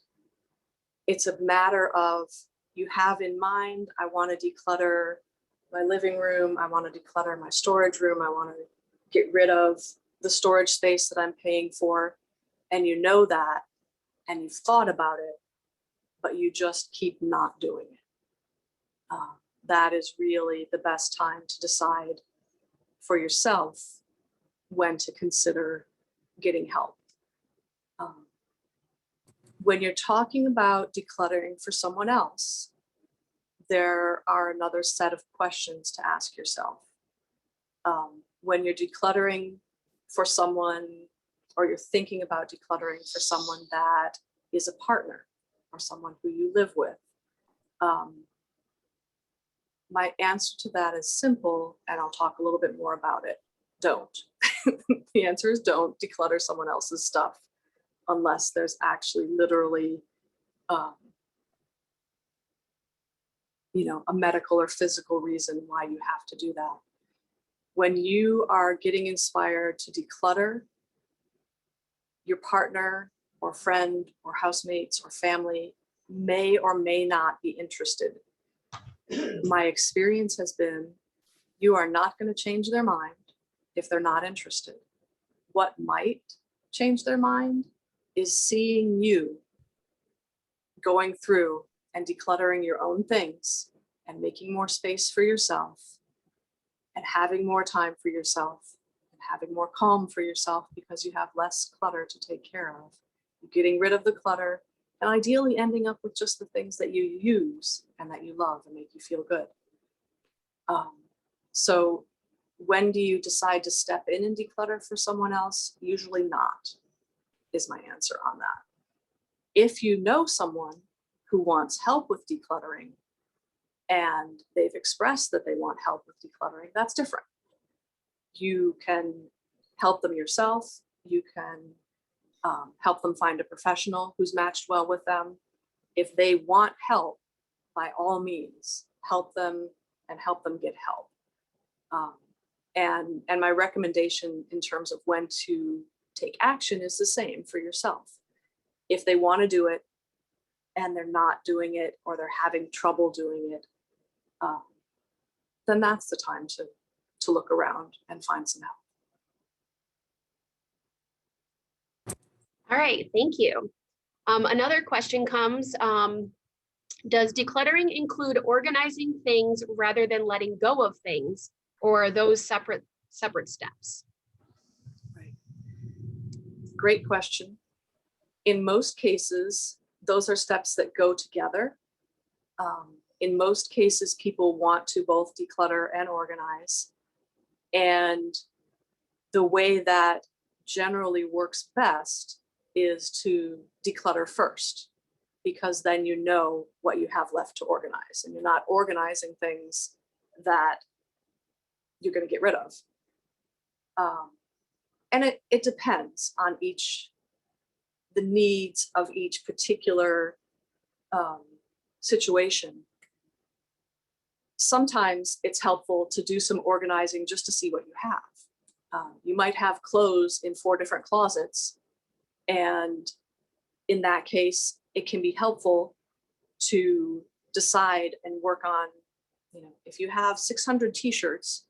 it's a matter of you have in mind, I want to declutter my living room, I want to declutter my storage room, I want to get rid of the storage space that I'm paying for, and you know that, and you've thought about it, but you just keep not doing it. That is really the best time to decide for yourself when to consider getting help. When you're talking about decluttering for someone else, there are another set of questions to ask yourself. When you're decluttering for someone, or you're thinking about decluttering for someone that is a partner or someone who you live with, my answer to that is simple, and I'll talk a little bit more about it. Don't. The answer is don't declutter someone else's stuff unless there's actually literally, a medical or physical reason why you have to do that. When you are getting inspired to declutter, your partner or friend or housemates or family may or may not be interested. My experience has been you are not going to change their mind if they're not interested. What might change their mind is seeing you going through and decluttering your own things and making more space for yourself and having more time for yourself and having more calm for yourself because you have less clutter to take care of. You're getting rid of the clutter and ideally ending up with just the things that you use and that you love and make you feel good. So when do you decide to step in and declutter for someone else? Usually not, is my answer on that. If you know someone who wants help with decluttering, and they've expressed that they want help with decluttering, that's different. You can help them yourself. You can help them find a professional who's matched well with them. If they want help, by all means, help them and help them get help. And my recommendation in terms of when to take action is the same for yourself. If they want to do it and they're not doing it, or they're having trouble doing it, then that's the time to look around and find some help. All right, thank you. Another question comes, does decluttering include organizing things rather than letting go of things, or are those separate steps? Right. Great question. In most cases, those are steps that go together. In most cases, people want to both declutter and organize. And the way that generally works best is to declutter first, because then you know what you have left to organize, and you're not organizing things that you're going to get rid of. And it depends on the needs of each particular situation. Sometimes it's helpful to do some organizing just to see what you have. You might have clothes in 4 different closets, and in that case, it can be helpful to decide and work on, if you have 600 t-shirts,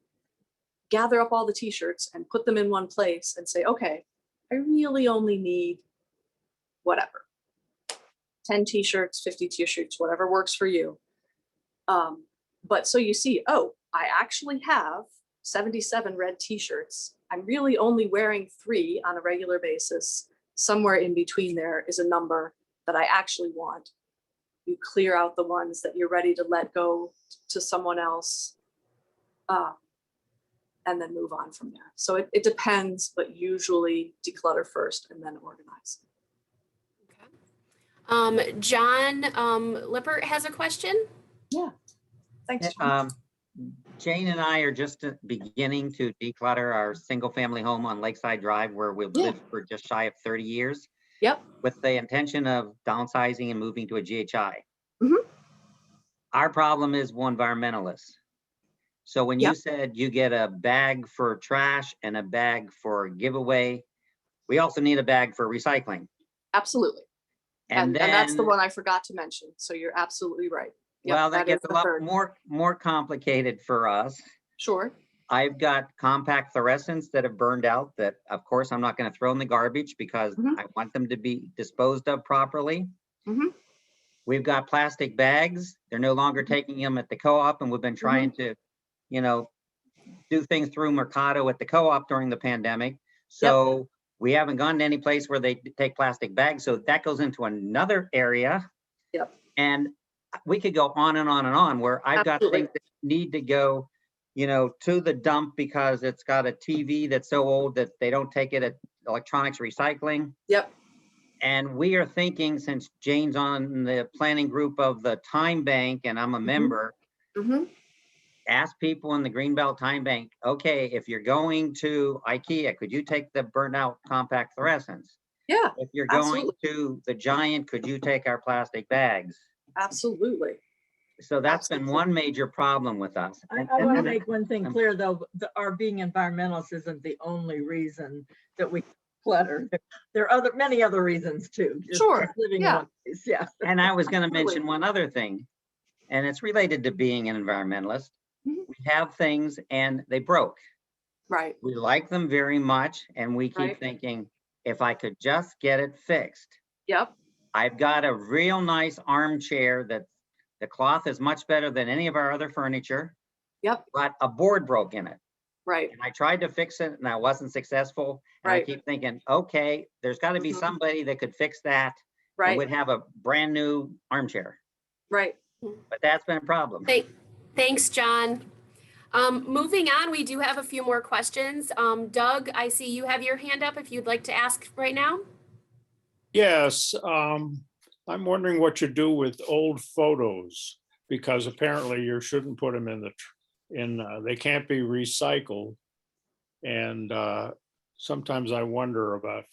gather up all the t-shirts and put them in one place and say, okay, I really only need whatever, 10 t-shirts, 50 t-shirts, whatever works for you. But so you see, oh, I actually have 77 red t-shirts. I'm really only wearing 3 on a regular basis. Somewhere in between there is a number that I actually want. You clear out the ones that you're ready to let go to someone else, and then move on from there. So it depends, but usually declutter first and then organize. Okay. John Lippert has a question. Yeah, thanks, John. Jane and I are just beginning to declutter our single family home on Lakeside Drive, where we've lived for just shy of 30 years. Yep. With the intention of downsizing and moving to a GHI. Mm-hmm. Our problem is we're environmentalists. So when you said you get a bag for trash and a bag for giveaway, we also need a bag for recycling. Absolutely. And then, that's the one I forgot to mention. So you're absolutely right. Yep, well, that gets a lot third. more complicated for us. Sure. I've got compact fluorescents that have burned out that, of course, I'm not going to throw in the garbage because I want them to be disposed of properly. We've got plastic bags. They're no longer taking them at the co-op, and we've been trying to, do things through Mercado at the co-op during the pandemic. So we haven't gone to any place where they take plastic bags. So that goes into another area. Yep. And we could go on and on and on, where I've got things that need to go, to the dump because it's got a TV that's so old that they don't take it at electronics recycling. Yep. And we are thinking, since Jane's on the planning group of the Time Bank and I'm a member, ask people in the Greenbelt Time Bank, okay, if you're going to IKEA, could you take the burnt out compact fluorescents? Yeah. If you're going to the Giant, could you take our plastic bags? Absolutely. So that's been one major problem with us. I want to make one thing clear, though. Our being environmentalists isn't the only reason that we clutter. There are many other reasons too. Sure. Living in one place. Yeah. And I was going to mention one other thing, and it's related to being an environmentalist. We have things and they broke. Right. We like them very much, and we keep thinking, if I could just get it fixed. Yep. I've got a real nice armchair that the cloth is much better than any of our other furniture. Yep. But a board broke in it. Right. And I tried to fix it and I wasn't successful. And I keep thinking, okay, there's got to be somebody that could fix that. Right. And would have a brand new armchair. Right. But that's been a problem. Thanks, John. Moving on, we do have a few more questions. Doug, I see you have your hand up if you'd like to ask right now. Yes, I'm wondering what you do with old photos. because apparently you shouldn't put them in they can't be recycled. And sometimes I wonder about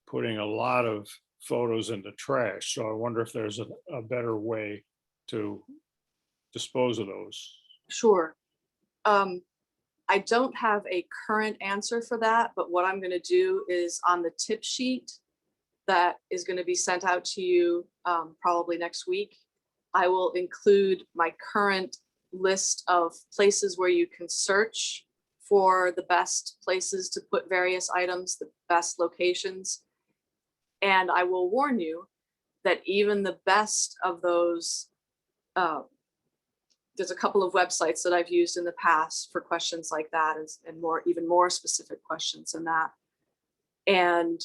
putting a lot of photos into trash. So I wonder if there's a better way to dispose of those. Sure. I don't have a current answer for that, but what I'm going to do is on the tip sheet that is going to be sent out to you probably next week, I will include my current list of places where you can search for the best places to put various items, the best locations. And I will warn you that even the best of those, there's a couple of websites that I've used in the past for questions like that, and more, even more specific questions than that. And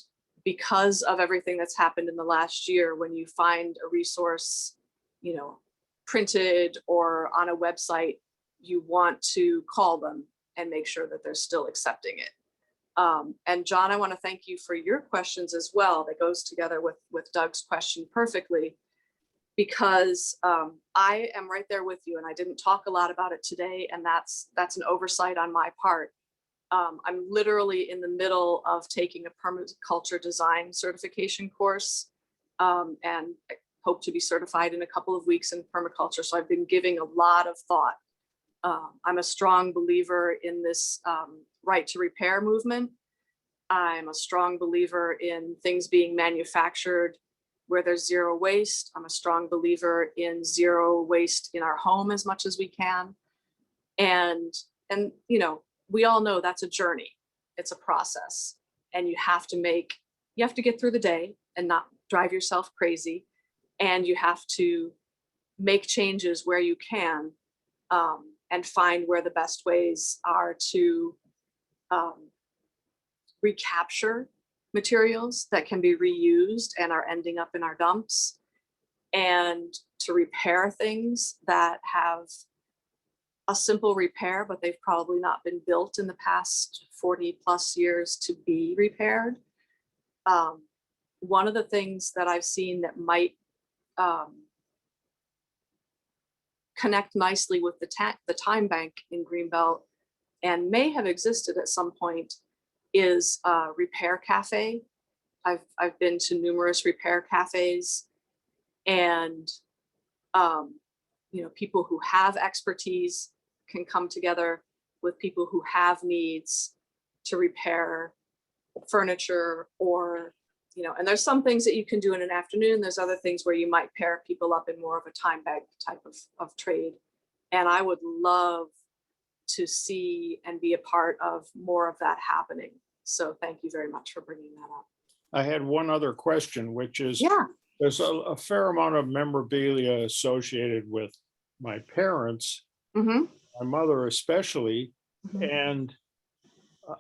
because of everything that's happened in the last year, when you find a resource, you know, printed or on a website, you want to call them and make sure that they're still accepting it. And John, I want to thank you for your questions as well. That goes together with Doug's question perfectly, because I am right there with you, and I didn't talk a lot about it today, and that's an oversight on my part. I'm literally in the middle of taking a permaculture design certification course, and I hope to be certified in a couple of weeks in permaculture. So I've been giving a lot of thought. I'm a strong believer in this right to repair movement. I'm a strong believer in things being manufactured where there's zero waste. I'm a strong believer in zero waste in our home as much as we can. And you know, we all know that's a journey. It's a process, and you have to get through the day and not drive yourself crazy. And you have to make changes where you can, and find where the best ways are to recapture materials that can be reused and are ending up in our dumps, and to repair things that have a simple repair, but they've probably not been built in the past 40 plus years to be repaired. One of the things that I've seen that might connect nicely with the time bank in Greenbelt, and may have existed at some point, is a repair cafe. I've been to numerous repair cafes, and you know, people who have expertise can come together with people who have needs to repair furniture, or, you know, and there's some things that you can do in an afternoon. There's other things where you might pair people up in more of a time bank type of trade. And I would love to see and be a part of more of that happening. So thank you very much for bringing that up. I had one other question, which is, Yeah. there's a fair amount of memorabilia associated with my parents, Mm-hmm. my mother especially, Mm-hmm. and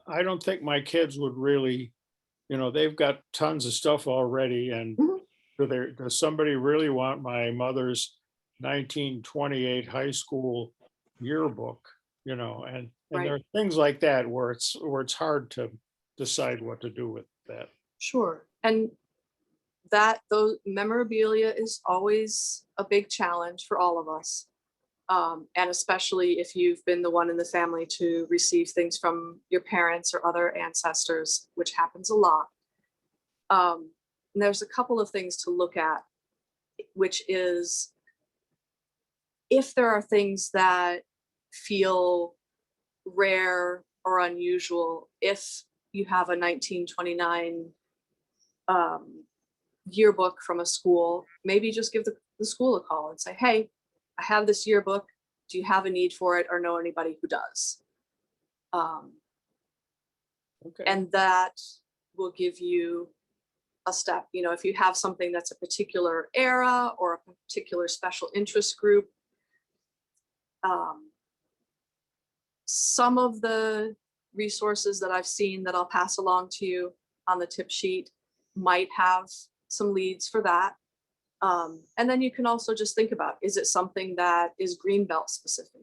I don't think my kids would really, you know, they've got tons of stuff already, and Mhm. does somebody really want my mother's 1928 high school yearbook, you know, and Right. there are things like that where it's hard to decide what to do with that. Sure. And those memorabilia is always a big challenge for all of us. And especially if you've been the one in the family to receive things from your parents or other ancestors, which happens a lot. And there's a couple of things to look at, which is, if there are things that feel rare or unusual, if you have a 1929 yearbook from a school, maybe just give the school a call and say, hey, I have this yearbook. Do you have a need for it, or know anybody who does? Okay. And that will give you a step. You know, if you have something that's a particular era or a particular special interest group, some of the resources that I've seen that I'll pass along to you on the tip sheet might have some leads for that. And then you can also just think about, is it something that is Greenbelt specific?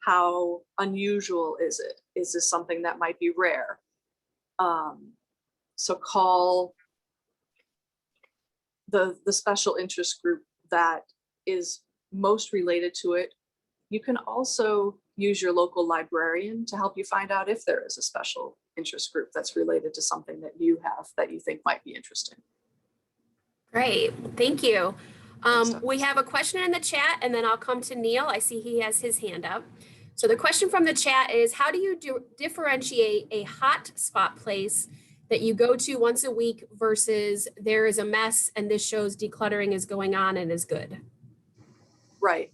How unusual is it? Is this something that might be rare? So call the special interest group that is most related to it, you can also use your local librarian to help you find out if there is a special interest group that's related to something that you have that you think might be interesting. Great, thank you. Thanks, We have a question in the chat, and then I'll come to Neil. I see he has his hand up. So the question from the chat is, how do you differentiate a hot spot place that you go to once a week versus there is a mess and this shows decluttering is going on and is good? Right.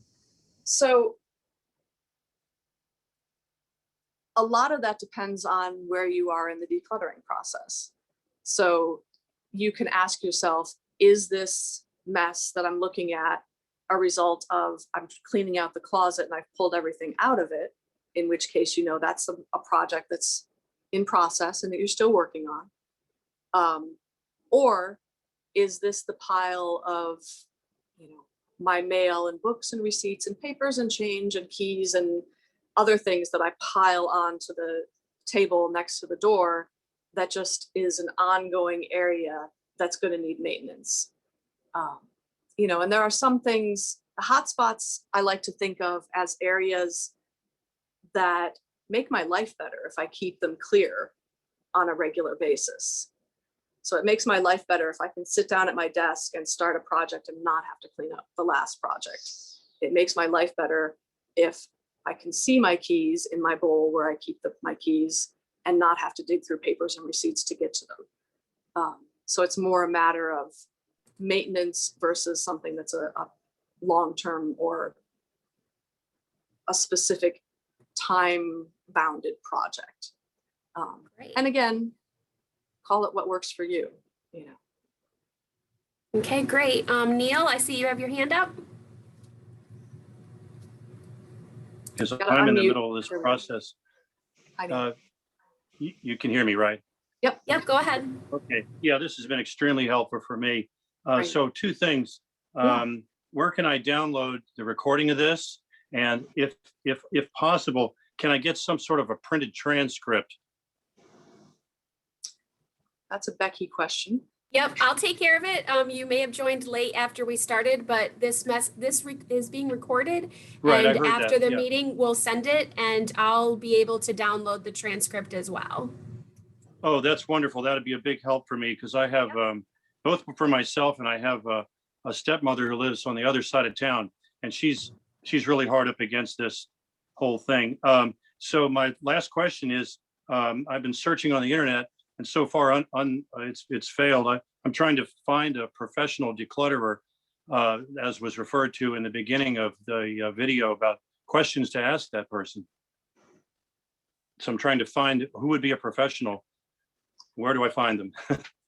So a lot of that depends on where you are in the decluttering process. So you can ask yourself, is this mess that I'm looking at a result of I'm cleaning out the closet and I've pulled everything out of it, in which case, you know, that's a project that's in process and that you're still working on. Or is this the pile of, you know, my mail and books and receipts and papers and change and keys and other things that I pile onto the table next to the door that just is an ongoing area that's going to need maintenance. You know, and there are some things, hotspots I like to think of as areas that make my life better if I keep them clear on a regular basis. So it makes my life better if I can sit down at my desk and start a project and not have to clean up the last project. It makes my life better if I can see my keys in my bowl where I keep my keys and not have to dig through papers and receipts to get to them. So it's more a matter of maintenance versus something that's a long-term or a specific time-bounded project. And again, call it what works for you, you know. Okay, great. Neil, I see you have your hand up. Because Gotta I'm in the unmute. middle of this process. I know. You can hear me, right? Yep, go ahead. Okay. Yeah, this has been extremely helpful for me. Great. So two things. Where can I download the recording of this? And if possible, can I get some sort of a printed transcript? That's a Becky question. Yep, I'll take care of it. You may have joined late after we started, but this is being recorded. Right, I And heard after that, the yeah. meeting, we'll send it and I'll be able to download the transcript as well. Oh, that's wonderful. That'd be a big help for me because I have both for myself and I have a stepmother who lives on the other side of town, and she's really hard up against this whole thing. So my last question is, I've been searching on the internet, and so far it's failed. I'm trying to find a professional declutterer, as was referred to in the beginning of the video about questions to ask that person. So I'm trying to find who would be a professional. Where do I find them?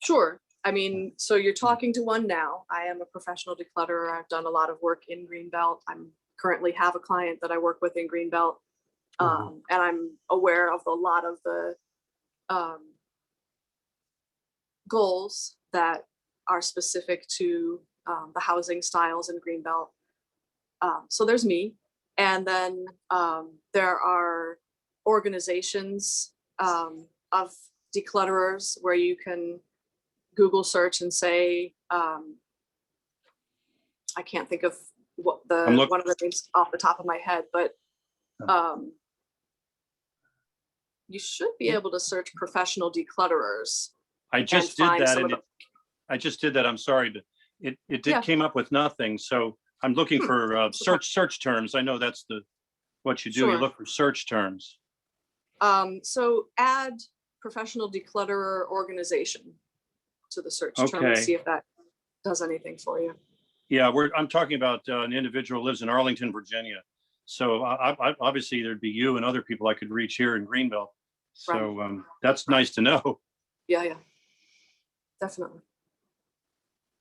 Sure. I mean, so you're talking to one now. I am a professional declutterer. I've done a lot of work in Greenbelt. I'm currently have a client that I work with in Greenbelt. And I'm aware of a lot of the goals that are specific to the housing styles in Greenbelt. So there's me. And then there are organizations of declutterers where you can Google search and say, I can't think of what one of the things off the top of my head, but you should be able to search professional declutterers. I just did that, and I just did that. I'm sorry, but it came up with nothing. So I'm looking for search terms. I know that's what you do. Sure. You look for search terms. So add professional declutterer organization to the search term and Okay. see if that does anything for you. Yeah, I'm talking about an individual who lives in Arlington, Virginia. So I obviously there'd be you and other people I could reach here in Greenbelt. So that's nice to know. Yeah, definitely.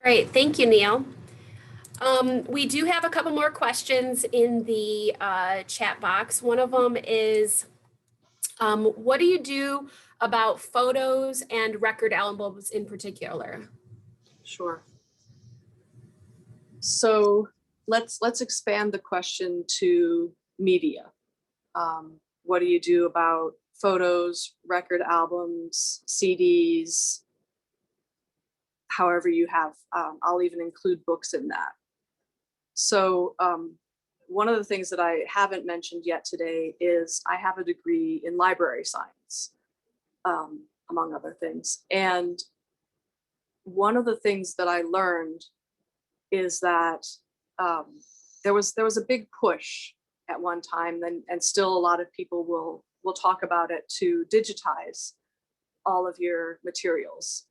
Great, thank you, Neil. We do have a couple more questions in the chat box. One of them is, what do you do about photos and record albums in particular? Sure. So let's expand the question to media. What do you do about photos, record albums, CDs, however you have? I'll even include books in that. So one of the things that I haven't mentioned yet today is I have a degree in library science, among other things. And one of the things that I learned is that there was a big push at one time, and still a lot of people will talk about it, to digitize all of your materials.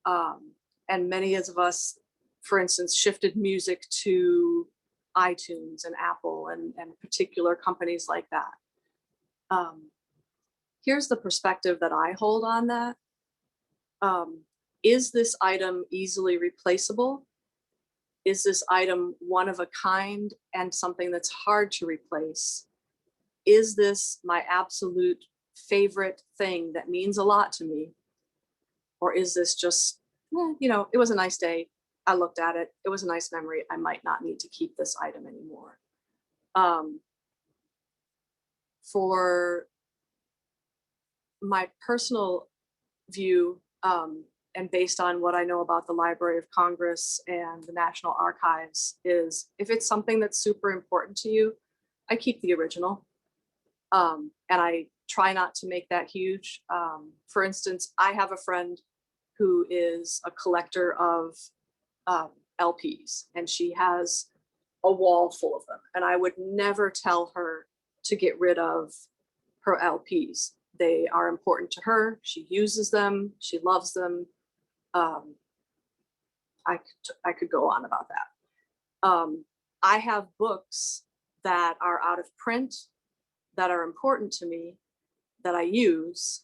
And many of us, for instance, shifted music to iTunes and Apple and particular companies like that. Here's the perspective that I hold on that. Is this item easily replaceable? Is this item one of a kind and something that's hard to replace? Is this my absolute favorite thing that means a lot to me? Or is this just, it was a nice day. I looked at it. It was a nice memory. I might not need to keep this item anymore. For my personal view, and based on what I know about the Library of Congress and the National Archives, is if it's something that's super important to you, I keep the original. And I try not to make that huge. For instance, I have a friend who is a collector of LPs, and she has a wall full of them. And I would never tell her to get rid of her LPs. They are important to her. She uses them. She loves them. I could go on about that. I have books that are out of print that are important to me, that I use,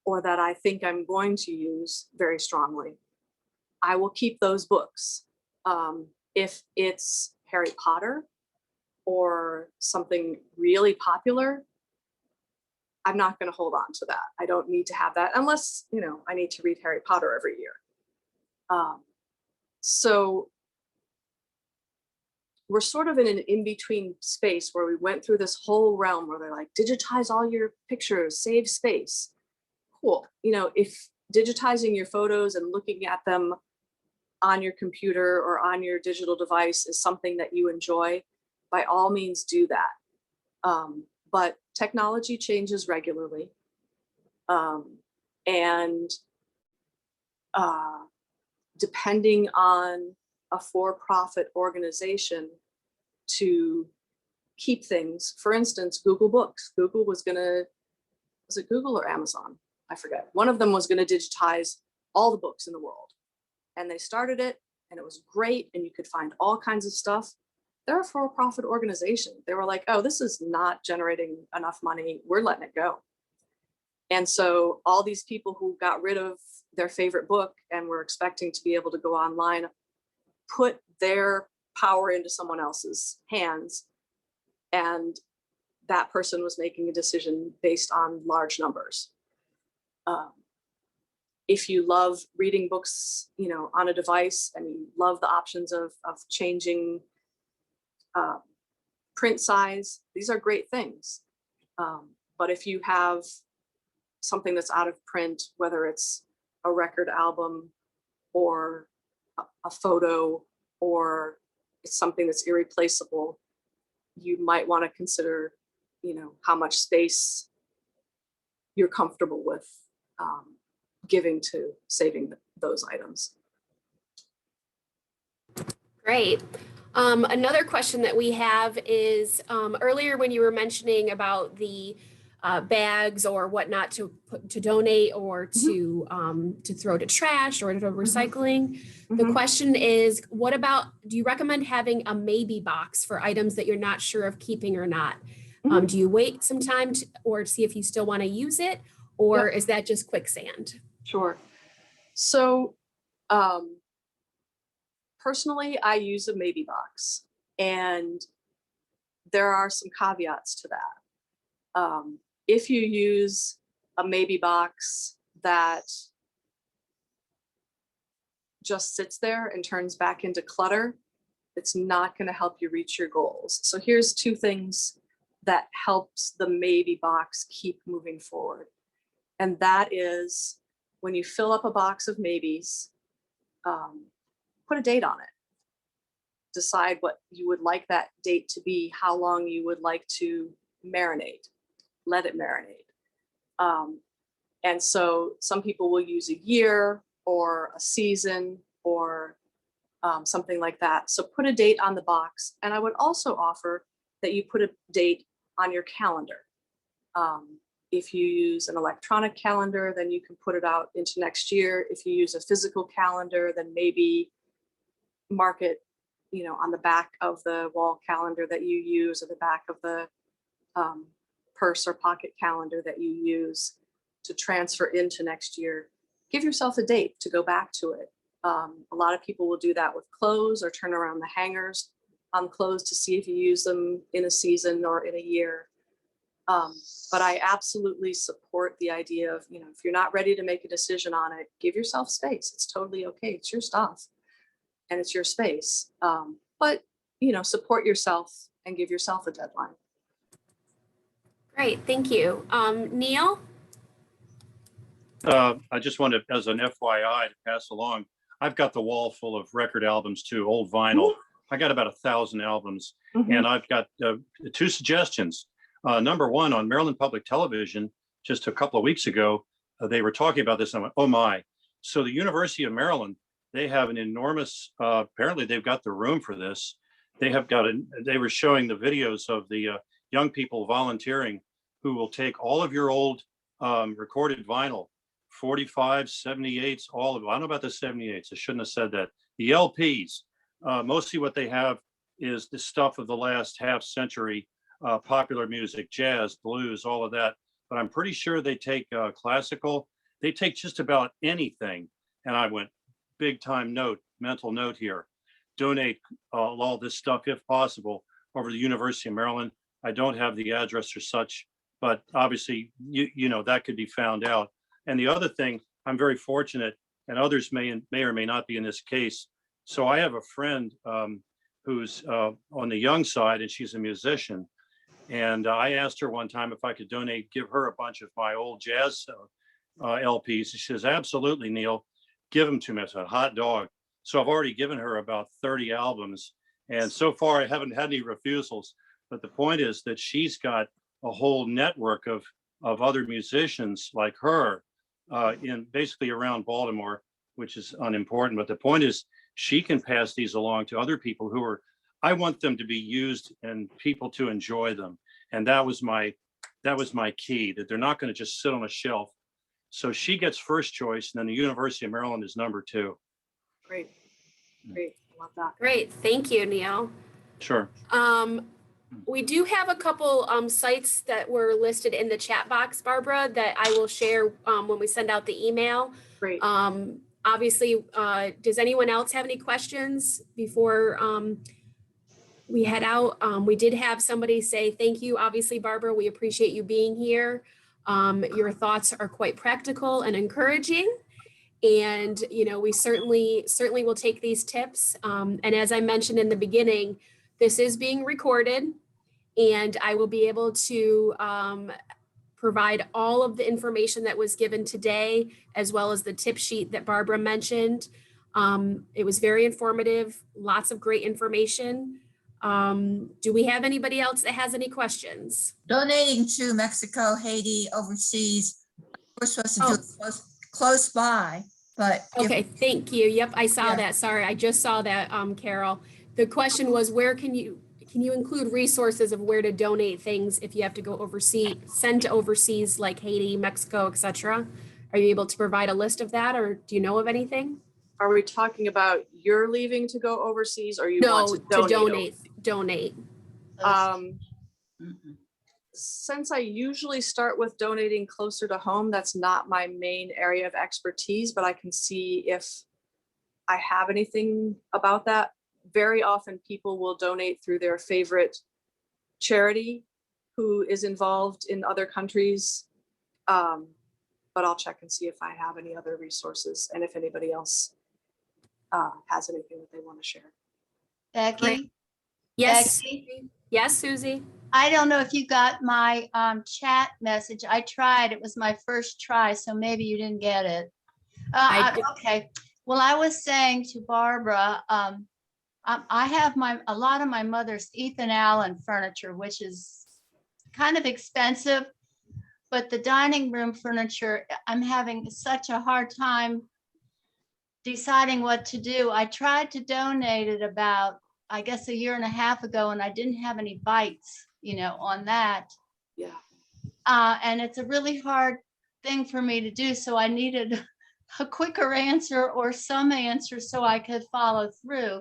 or that I think I'm going to use very strongly. I will keep those books. If it's Harry Potter or something really popular, I'm not going to hold on to that. I don't need to have that unless, I need to read Harry Potter every year. So we're sort of in an in-between space where we went through this whole realm where they're like, digitize all your pictures, save space. Cool. If digitizing your photos and looking at them on your computer or on your digital device is something that you enjoy, by all means do that. But technology changes regularly. And depending on a for-profit organization to keep things, for instance, Google Books. Google was it Google or Amazon? I forget. One of them was going to digitize all the books in the world. And they started it, and it was great, and you could find all kinds of stuff. They're a for-profit organization. They were like, oh, this is not generating enough money. We're letting it go. And so all these people who got rid of their favorite book and were expecting to be able to go online, put their power into someone else's hands. And that person was making a decision based on large numbers. If you love reading books, on a device, and you love the options of changing print size, these are great things. But if you have something that's out of print, whether it's a record album or a photo, or it's something that's irreplaceable, you might want to consider, how much space you're comfortable with giving to saving those items. Great. Another question that we have is earlier when you were mentioning about the bags or whatnot to donate or to throw to trash or to recycling. The question is, do you recommend having a maybe box for items that you're not sure of keeping or not? Do you wait some time or see if you still want to use it, or is that just quicksand? Sure. So personally, I use a maybe box, and there are some caveats to that. If you use a maybe box that just sits there and turns back into clutter, it's not going to help you reach your goals. So here's two things that helps the maybe box keep moving forward. And that is, when you fill up a box of maybes, put a date on it. decide what you would like that date to be, how long you would like to marinate, let it marinate. And so some people will use a year or a season or something like that. So put a date on the box. And I would also offer that you put a date on your calendar. If you use an electronic calendar, then you can put it out into next year. If you use a physical calendar, then maybe mark it, on the back of the wall calendar that you use, or the back of the purse or pocket calendar that you use to transfer into next year. Give yourself a date to go back to it. A lot of people will do that with clothes, or turn around the hangers on clothes to see if you use them in a season or in a year. But I absolutely support the idea of, if you're not ready to make a decision on it, give yourself space. It's totally okay. It's your stuff and it's your space. But, support yourself and give yourself a deadline. Great, thank you. Neil? I just wanted, as an FYI, to pass along, I've got the wall full of record albums too, old vinyl. I got about 1,000 albums, and I've got 2 suggestions. Number one, on Maryland Public Television, just a couple of weeks ago, they were talking about this, and I went, oh my. So the University of Maryland, they have an enormous, apparently they've got the room for this. They were showing the videos of the young people volunteering who will take all of your old recorded vinyl, 45s, 78s, all of it. I don't know about the 78s. I shouldn't have said that. The LPs, mostly what they have is the stuff of the last half century, popular music, jazz, blues, all of that. But I'm pretty sure they take classical. They take just about anything. And I went, big time note, mental note here. Donate all this stuff, if possible, over to the University of Maryland. I don't have the address or such, but obviously, that could be found out. And the other thing, I'm very fortunate, and others may or may not be in this case. So I have a friend who's on the young side, and she's a musician. And I asked her one time if I could give her a bunch of my old jazz LPs. She says, absolutely, Neil, give them to me. I said, hot dog. So I've already given her about 30 albums. And so far, I haven't had any refusals. But the point is that she's got a whole network of other musicians like her in basically around Baltimore, which is unimportant. But the point is, she can pass these along to other people I want them to be used and people to enjoy them. And that was my key, that they're not going to just sit on a shelf. So she gets first choice, and then the University of Maryland is number 2. Great. I love that. Great, thank you, Neil. Sure. We do have a couple sites that were listed in the chat box, Barbara, that I will share when we send out the email. Great. Obviously, does anyone else have any questions before we head out? We did have somebody say, thank you, obviously, Barbara, we appreciate you being here. Your thoughts are quite practical and encouraging. And, we certainly will take these tips. And as I mentioned in the beginning, this is being recorded, and I will be able to provide all of the information that was given today, as well as the tip sheet that Barbara mentioned. It was very informative, lots of great information. Do we have anybody else that has any questions? Donating to Mexico, Haiti, overseas, we're supposed to do it close by, but. Okay, thank you. Yep, I saw Yeah. that. Sorry, I just saw that, Carol. The question was, where can you include resources of where to donate things if you have to go overseas, send to overseas like Haiti, Mexico, etc.? Are you able to provide a list of that, or do you know of anything? Are we talking about you're leaving to go overseas, or you want to donate? Since I usually start with donating closer to home, that's not my main area of expertise, but I can see if I have anything about that. Very often people will donate through their favorite charity who is involved in other countries. But I'll check and see if I have any other resources and if anybody else has anything that they want to share. Becky? Yes. Becky? Yes, Susie. I don't know if you got my chat message. I tried. It was my first try, so maybe you didn't get it. Okay. Well, I was saying to Barbara, I have a lot of my mother's Ethan Allen furniture, which is kind of expensive, but the dining room furniture, I'm having such a hard time deciding what to do. I tried to donate it about, I guess, a year and a half ago, and I didn't have any bites, on that. Yeah. And it's a really hard thing for me to do. So I needed a quicker answer or some answer so I could follow through.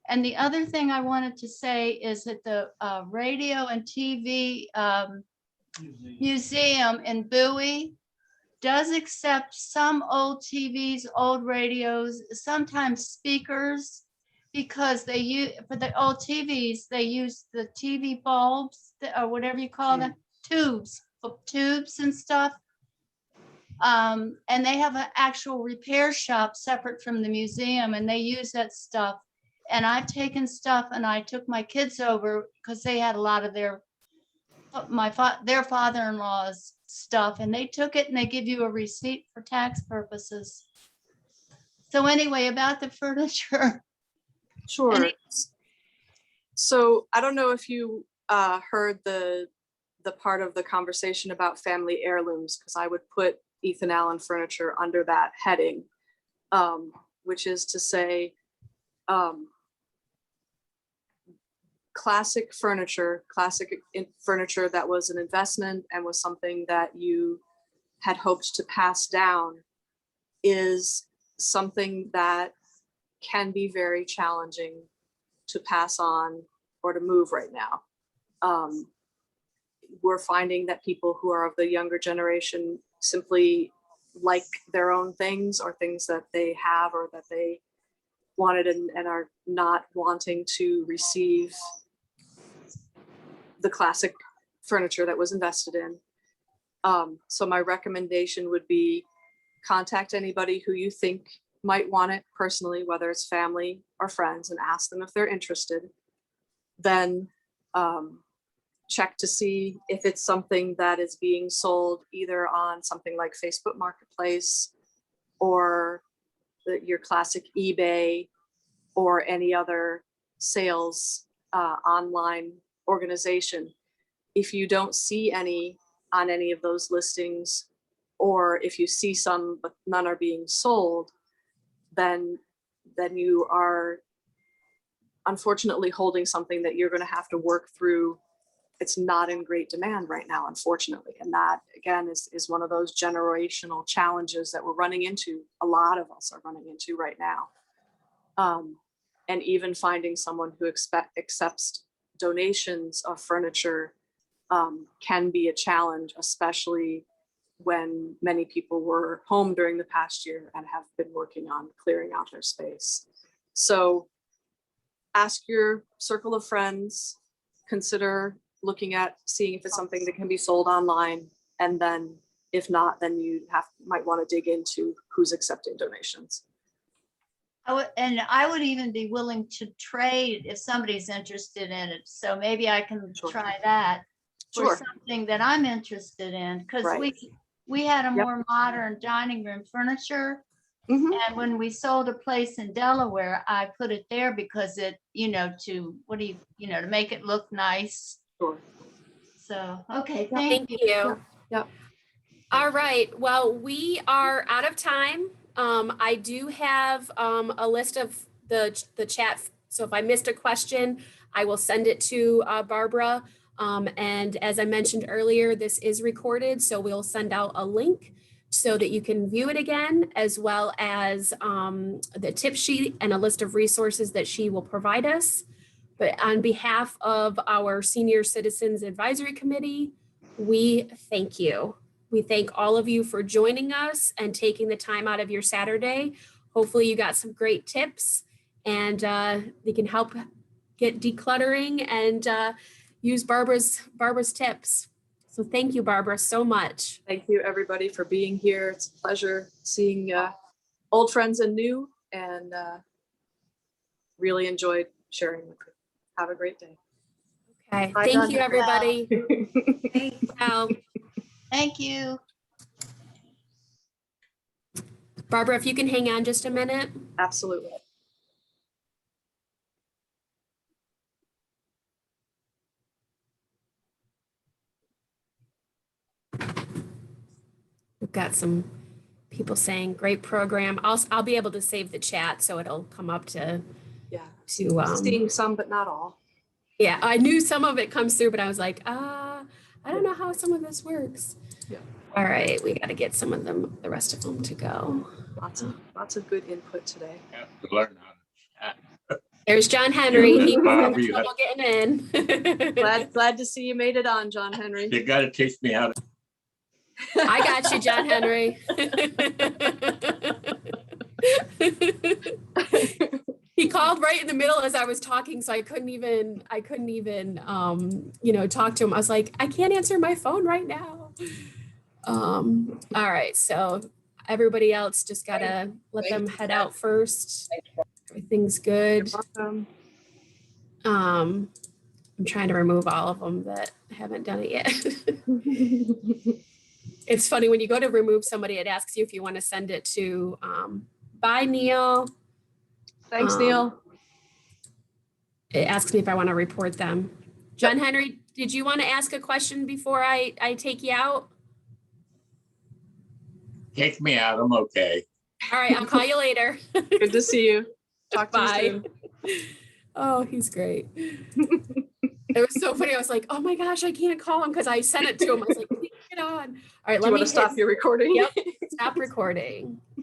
And the other thing I wanted to say is that the radio and TV museum in Bowie does accept some old TVs, old radios, sometimes speakers, because they use, for the old TVs, they use the TV bulbs or whatever you call them, tubes and stuff. And they have an actual repair shop separate from the museum, and they use that stuff. And I've taken stuff and I took my kids over because they had a lot of their father-in-law's stuff, and they took it and they give you a receipt for tax purposes. So anyway, about the furniture. Sure. So I don't know if you heard the part of the conversation about family heirlooms, because I would put Ethan Allen furniture under that heading, which is to say, classic furniture that was an investment and was something that you had hoped to pass down is something that can be very challenging to pass on or to move right now. We're finding that people who are of the younger generation simply like their own things or things that they have or that they wanted and are not wanting to receive the classic furniture that was invested in. So my recommendation would be contact anybody who you think might want it personally, whether it's family or friends, and ask them if they're interested. Then check to see if it's something that is being sold either on something like Facebook Marketplace or your classic eBay or any other sales online organization. If you don't see any on any of those listings, or if you see some but none are being sold, then you are unfortunately holding something that you're going to have to work through. It's not in great demand right now, unfortunately. And that, again, is one of those generational challenges that we're running into. A lot of us are running into right now. And even finding someone who accepts donations of furniture can be a challenge, especially when many people were home during the past year and have been working on clearing out their space. So ask your circle of friends, consider looking at seeing if it's something that can be sold online. And then if not, then you might want to dig into who's accepting donations. I would even be willing to trade if somebody's interested in it. So maybe I can try that for something that I'm interested in. Because we had a more modern dining room furniture. Mm-hmm. And when we sold a place in Delaware, I put it there because it, to make it look nice. Sure. So, okay, thank you. Yep. All right, well, we are out of time. I do have a list of the chat. So if I missed a question, I will send it to Barbara. And as I mentioned earlier, this is recorded, so we'll send out a link so that you can view it again, as well as the tip sheet and a list of resources that she will provide us. But on behalf of our Senior Citizens Advisory Committee, we thank you. We thank all of you for joining us and taking the time out of your Saturday. Hopefully you got some great tips and they can help get decluttering and use Barbara's tips. So thank you, Barbara, so much. Thank you, everybody, for being here. It's a pleasure seeing old friends and new, and really enjoyed sharing with you. Have a great day. Okay, thank you, everybody. Wow. Thank you. Barbara, if you can hang on just a minute. Absolutely. We've got some people saying great program. I'll be able to save the chat so it'll come up to Yeah. to Seeing some, but not all. yeah, I knew some of it comes through, but I was like, I don't know how some of this works. Yeah. All right, we got to get some of them, the rest of them to go. Lots of good input today. To learn how to There's John Henry. He was Bob, having you trouble getting in. Glad to see you made it on, John Henry. You gotta teach me how to. I got you, John Henry. He called right in the middle as I was talking, so I couldn't even talk to him. I was like, I can't answer my phone right now. All right, so everybody else just gotta let them head out first. Everything's good. Welcome. I'm trying to remove all of them that haven't done it yet. It's funny when you go to remove somebody, it asks you if you want to send it to bye Neil. Thanks, Neil. It asks me if I want to report them. John Henry, did you want to ask a question before I take you out? Take me out, I'm okay. All right, I'll call you later. Good to see you. Talk to Bye. you soon. Oh, he's great. It was so funny. I was like, oh my gosh, I can't call him because I sent it to him. I was like, please get on. All right, Do you want to stop your recording? Yep, stop recording.